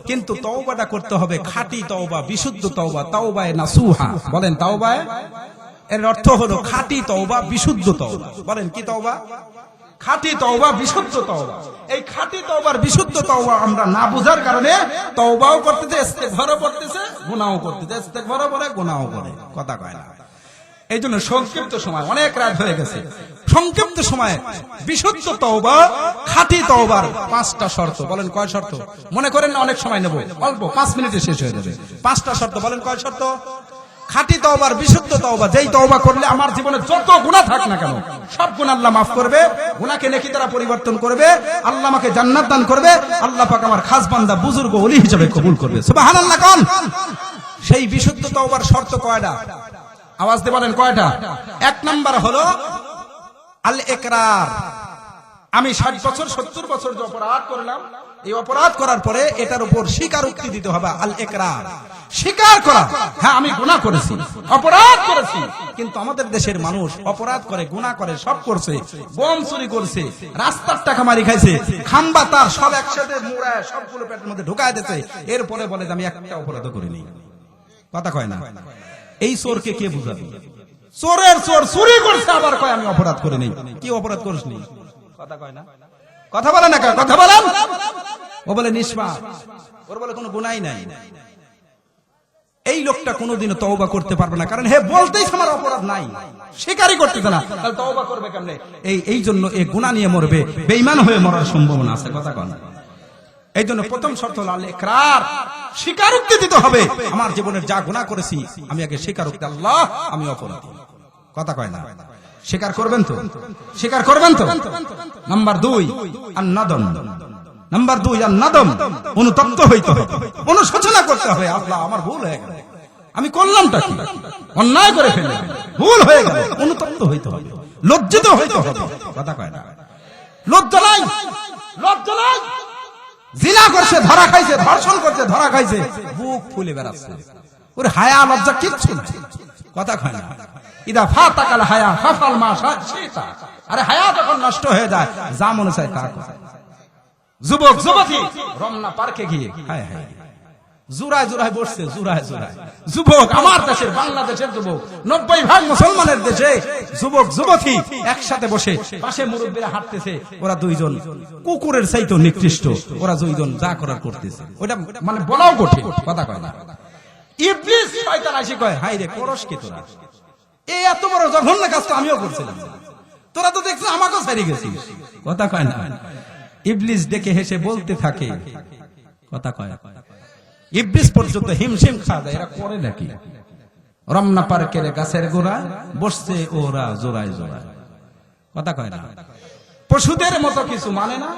Speaker 1: কিন্তু তওবাটা করতে হবে খাঁটি তওবা, বিশুদ্ধ তওবা, তাওবায়ে নাসুহা। বলেন তাওবায়ে, এর অর্থ হলো খাঁটি তওবা, বিশুদ্ধ তওবা। বলেন কি তওবা? খাঁটি তওবা, বিশুদ্ধ তওবা। এই খাঁটি তওবার বিশুদ্ধ তওবা আমরা না বুঝার কারণে তওবাও করতেছে, ইস্তেগফারও করতেছে, গুনাহও করতেছে, ইস্তেগফারও করে, গুনাহও করে। কথা কয় না। এই জন্য সংক্ষিপ্ত সময়, অনেক রাত হয়ে গেছে, সংক্ষিপ্ত সময়ে বিশুদ্ধ তওবা, খাঁটি তওবার 5টা শর্ত। বলেন কয় শর্ত? মনে করেন না অনেক সময় নেব, অল্প 5 মিনিটে শেষ হয়ে যাবে। 5টা শর্ত। বলেন কয় শর্ত? খাঁটি তওবার, বিশুদ্ধ তওবা, যেই তওবা করলে আমার জীবনে যত গুনাহ থাক না কেন সব গুনাহ আল্লাহ মাফ করবে, গুনাহকে নেকি দ্বারা পরিবর্তন করবে, আল্লাহ আমাকে জান্নাত দান করবে, আল্লাহ পাক আমার খাস বান্দা বুজুর্গ ওলি হিসেবে কবুল করবে। সুবহানাল্লাহ কোন? সেই বিশুদ্ধ তওবার শর্ত কয়টা? আওয়াজ দিয়ে বলেন কয়টা? 1 নাম্বার হলো আল ইকরার। আমি 60 বছর 70 বছর যে অপরাধ করলাম, এই অপরাধ করার পরে এটার উপর স্বীকারোক্তি দিতে হবে। আল ইকরার, স্বীকার করা, হ্যাঁ আমি গুনাহ করেছি, অপরাধ করেছি। কিন্তু আমাদের দেশের মানুষ অপরাধ করে, গুনাহ করে, সব করছে, গম চুরি করছে, রাস্তার টাকা মারি খাইছে, খাম্বা তার সব একসাথে মুড়ায় সবগুলো পেটের মধ্যে ঢুকায় দিয়েছে, এরপরে বলে যে আমি একটা অপরাধ করিনি। কথা কয় না? এই চোরকে কে বুঝাবে? চোরের চোর চুরি করছে, আবার কয় আমি অপরাধ করিনি। কি অপরাধ করিসনি? কথা কয় না? কথা বলে না, কথা বলেন। ও বলে নিষ্পাপ, ওর বলে কোনো গুনাহই নাই। এই লোকটা কোনোদিনও তওবা করতে পারবে না, কারণ হে বলতেই আমার অপরাধ নাই, স্বীকারই করতেছে না, তাহলে তওবা করবে কেমনে? এই জন্য এই গুনাহ নিয়ে মরবে, বেঈমান হয়ে মরার সম্ভাবনা আছে। কথা কয় না? এই জন্য প্রথম শর্ত হলো আল ইকরার, স্বীকারোক্তি দিতে হবে। আমার জীবনের যা গুনাহ করেছি আমি আগে স্বীকারোক্তি, আল্লাহ আমি অপরাধী। কথা কয় না? স্বীকার করবেন তো? স্বীকার করবেন তো? নাম্বার 2 আন-নাদম। নাম্বার 2 আন-নাদম, অনুতপ্ত হইতে হবে, অনুশোচনা করতে হবে। আল্লাহ আমার ভুল হয়ে গেল, আমি করলামটা কি? অন্যায় করে ফেললাম, ভুল হয়ে গেল। অনুতপ্ত হইতে হবে, লজ্জিত হইতে হবে। কথা কয় না? লজ্জা নাই, লজ্জা নাই। জিনা করছে, ধরা খাইছে, ধর্ষণ করছে, ধরা খাইছে, বুক ফুলে বেড়াচ্ছে, ওর হায়া লজ্জা কিচ্ছু নাই। কথা কয় না? ইদা ফাতাকাল হায়া ফাফাল মা শাইতা। আরে হায়া যখন নষ্ট হয়ে যায়, যা মনে চায় তা করে। যুবক যুবতী রমনা পার্কে গিয়ে হায় হায় জুরায় জুরায় বসছে, জুরায় জুরায়। যুবক, আমার দেশের বাংলাদেশের যুবক, 90% মুসলমানের দেশে যুবক যুবতী একসাথে বসে, পাশে মুরব্বীরা হাঁটতেছে, ওরা দুইজন কুকুরের চাইতেও নিকৃষ্ট, ওরা দুইজন যা করার করতেছে, ওটা মানে বলাও কঠিন। কথা কয় না? ইবলিস শয়তান আসি কয়, হায় রে করস কি তোরা? এই এত বড় জঘন্য কাজ তো আমিও করছিলাম, তোরা তো দেখছিস আমাকেও ছাড়ি গেছিস। কথা কয় না? ইবলিস ডেকে হেসে বলতে থাকে, কথা কয়, ইবলিস পর্যন্ত হিমশিম খা যায়, এরা করে নাকি? রমনা পার্কের গাছের গোড়া বসছে ওরা জোড়ায় জোড়ায়। কথা কয় না? পশুদের মতো কিছু মানে না,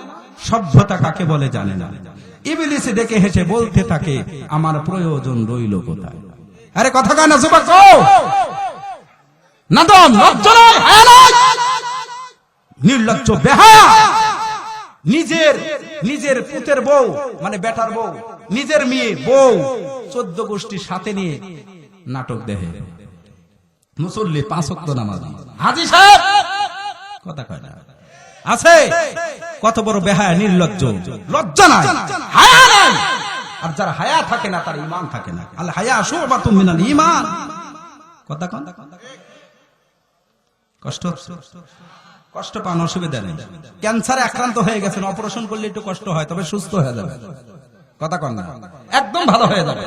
Speaker 1: সভ্যতা কাকে বলে জানে না। ইবলিস ডেকে হেসে বলতে থাকে, আমার প্রয়োজন রইল কোথায়? আরে কথা কয় না যুবক? নাদম, লজ্জা নাই, হায়া নাই, নির্লজ্জ বেহায়া। নিজের পুতের বউ মানে বেটার বউ, নিজের মেয়ে বউ 14 গোষ্ঠীর সাথে নিয়ে নাটক দেখে। মুসল্লি, 5 ওয়াক্ত নামাজি, হাজী সাহেব, কথা কয় না। আছে কত বড় বেহায়া, নির্লজ্জ, লজ্জা নাই, হায়া নাই। আর যার হায়া থাকে না তার ঈমান থাকে না। আল হায়া শুবাতুম মিনাল ঈমান। কথা কন, কষ্ট পান, অসুবিধা নেই। ক্যান্সারে আক্রান্ত হয়ে গেছেন, অপারেশন করলে একটু কষ্ট হয়, তবে সুস্থ হয়ে যাবে। কথা কন না, একদম ভালো হয়ে যাবে।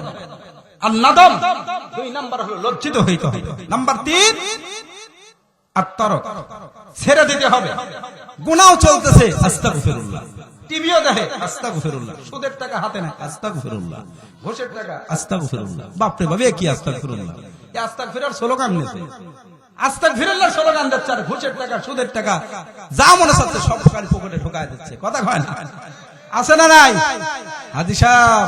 Speaker 1: আর নাদম 2 নাম্বার হলো লজ্জিত হইতে হবে। নাম্বার 3 আত্মরক, ছেড়ে দিতে হবে। গুনাহ চলতেছে, আস্তাগফিরুল্লাহ। টিভিও দেখে, আস্তাগফিরুল্লাহ। সুদের টাকা হাতে নাই, আস্তাগফিরুল্লাহ। ঘুষের টাকা, আস্তাগফিরুল্লাহ। বাপরে বাবা, কি আস্তাগফিরুল্লাহ! এই আস্তাগফিরার স্লোগান নিছে, আস্তাগফিরুল্লাহ স্লোগান দিচ্ছে। আর ঘুষের টাকা, সুদের টাকা যা মনে চাচ্ছে সব সরকারি পকেটে ঢোকায় দিচ্ছে। কথা কয় না, আছে না নাই? হাজী সাহেব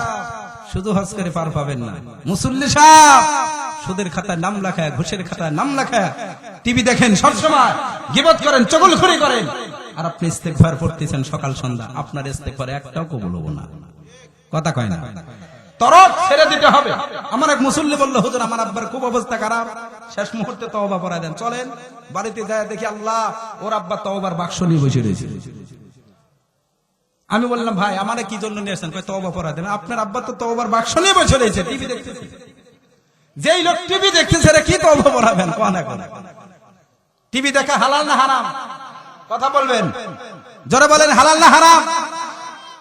Speaker 1: শুধু হজ করে পার পাবেন না। মুসল্লি সাহেব সুদের খাতায় নাম লেখা, ঘুষের খাতায় নাম লেখা, টিভি দেখেন সবসময়, গীবত করেন, চগলখড়ি করেন, আর আপনি ইস্তেগফার পড়তেছেন সকাল সন্ধ্যা। আপনার ইস্তেগফার একটাও কবুল হবে না। কথা কয় না, তরক ছেড়ে দিতে হবে। আমার এক মুসল্লি বলল, হুজুর আমার আব্বার খুব অবস্থা খারাপ, শেষ মুহূর্তে তওবা পড়ায় দেন। চলেন বাড়িতে যায়, দেখি আল্লাহ, ওর আব্বা তওবার বাক্স নিয়ে বসে রয়েছে। আমি বললাম, ভাই আমারে কি জন্য নিয়ে আসেন? কয় তওবা পড়ায় দেন। আপনার আব্বা তো তওবার বাক্স নিয়ে বসে রয়েছে, টিভি দেখতেছে। যেই লোক টিভি দেখতেছে রে কি তওবা পড়াবেন? টিভি দেখা হালাল না হারাম? কথা বলবেন, জোরে বলেন, হালাল না হারাম?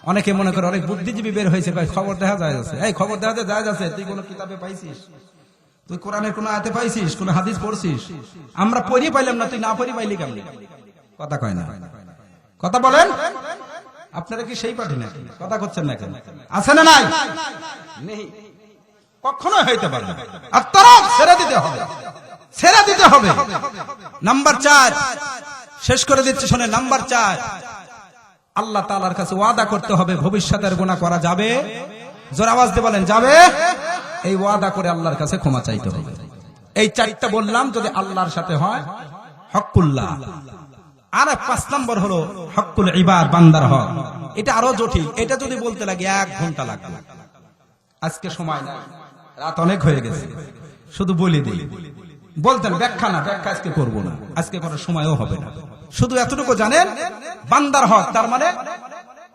Speaker 1: অনেকে মনে করে, অনেক বুদ্ধিজীবী বের হয়েছে, ভাই খবর দেখা যায় আছে। এই খবর দেখা যায় আছে, তুই কোন কিতাবে পাইছিস? তুই কোরআনের কোন আয়াতে পাইছিস? কোন হাদিস পড়ছিস? আমরা পড়ি পাইলাম না, তুই না পড়ি পাইলি কেমন? কথা কয় না, কথা বলেন। আপনারা কি সেই পাঠি নাকি? কথা করছেন না কেন? আছে না নাই? নেই, কখনো হইতে পারে না। আর তরক ছেড়ে দিতে হবে, ছেড়ে দিতে হবে। নাম্বার 4 শেষ করে দিচ্ছি, শুনে। নাম্বার 4, আল্লাহ তাআলার কাছে ওয়াদা করতে হবে ভবিষ্যতের গুনাহ করা যাবে। জোর আওয়াজ দিয়ে বলেন, যাবে। এই ওয়াদা করে আল্লাহর কাছে ক্ষমা চাইতে হবে। এই 4টা বললাম, যদি আল্লাহর সাথে হয় হকুল্লাহ। আর 5 নম্বর হলো হকুল ইবাদ, বান্দার হক। এটা আরো জটিল, এটা যদি বলতে লাগে 1 ঘন্টা লাগবে। আজকে সময় নাই, রাত অনেক হয়ে গেছে, শুধু বলে দিই। বলতেন ব্যাখ্যা না, ব্যাখ্যা আজকে করব না, আজকে করার সময়ও হবে না। শুধু এতটুকু জানেন, বান্দার হক তার মানে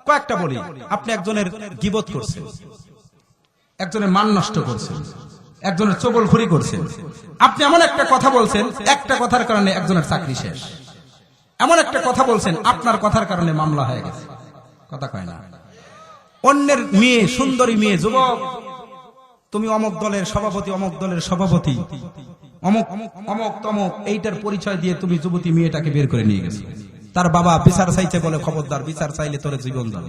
Speaker 1: কয়েকটা বলি। আপনি একজনের গীবত করছেন, একজনের মান নষ্ট করছেন, একজনের চগলখড়ি করছেন। আপনি এমন একটা কথা বলছেন, একটা কথার কারণে একজনের চাকরি শেষ। এমন একটা কথা বলছেন, আপনার কথার কারণে মামলা হয়ে গেছে। কথা কয় না। অন্যের মেয়ে, সুন্দরী মেয়ে, যুবক, তুমি অমুক দলের সভাপতি, অমুক দলের সভাপতি, অমুক অমুক তমুক, এইটার পরিচয় দিয়ে তুমি যুবতী মেয়েটাকে বের করে নিয়ে গেছো। তার বাবা বিচার চাইছে, বলে খবরদার, বিচার চাইলে তোরে জীবন দাও।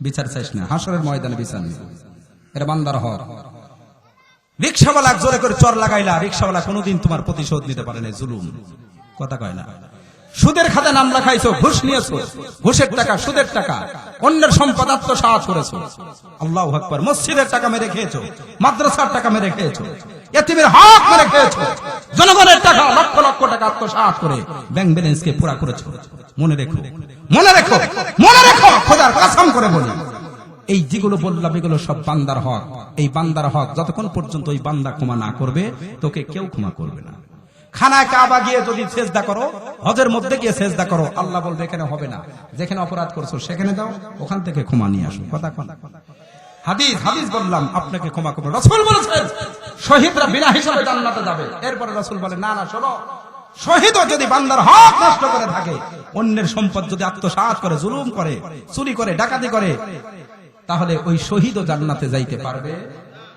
Speaker 1: বিচার চাইস না, হাসরের ময়দানে বিচার নেই। এটা বান্দার হক। রিকশাওয়ালা জোরে করে চর লাগাইলা, রিকশাওয়ালা কোনোদিন তোমার প্রতিশোধ নিতে পারে না, জুলুম। কথা কয় না। সুদের খাতে নাম লেখাইছো, ঘুষ নিয়েছো, ঘুষের টাকা, সুদের টাকা, অন্যের সম্পদ আত্মসাৎ করেছো। আল্লাহু আকবার। মসজিদের টাকা মেরে খেয়েছো, মাদ্রাসার টাকা মেরে খেয়েছো, ইতিমের হক মেরে খেয়েছো, জনগণের টাকা লক্ষ লক্ষ টাকা আত্মসাৎ করে ব্যাংক ব্যালেন্সকে পুরা করেছো। মনে রেখো, মনে রেখো, মনে রেখো, খোদার কসম করে বলি, এই যেগুলো বললাম এগুলো সব বান্দার হক। এই বান্দার হক যতক্ষণ পর্যন্ত ওই বান্দা ক্ষমা না করবে, তোকে কেউ ক্ষমা করবে না। খানায় কাবা গিয়ে যদি সেজদা করো, হজের মধ্যে গিয়ে সেজদা করো, আল্লাহ বলবে এখানে হবে না, যেখানে অপরাধ করছো সেখানে দাও, ওখান থেকে ক্ষমা নিয়ে আসো। কথা কথা হাদিস, হাদিস বললাম আপনাকে ক্ষমা করবে। রাসূল বলেছেন শহীদরা বিনা হিসাবে জান্নাতে যাবে। এরপরে রাসূল বলে, না না, শোনো, শহীদও যদি বান্দার হক নষ্ট করে থাকে, অন্যের সম্পদ যদি আত্মসাৎ করে, জুলুম করে, চুরি করে, ডাকাতি করে, তাহলে ওই শহীদও জান্নাতে যাইতে পারবে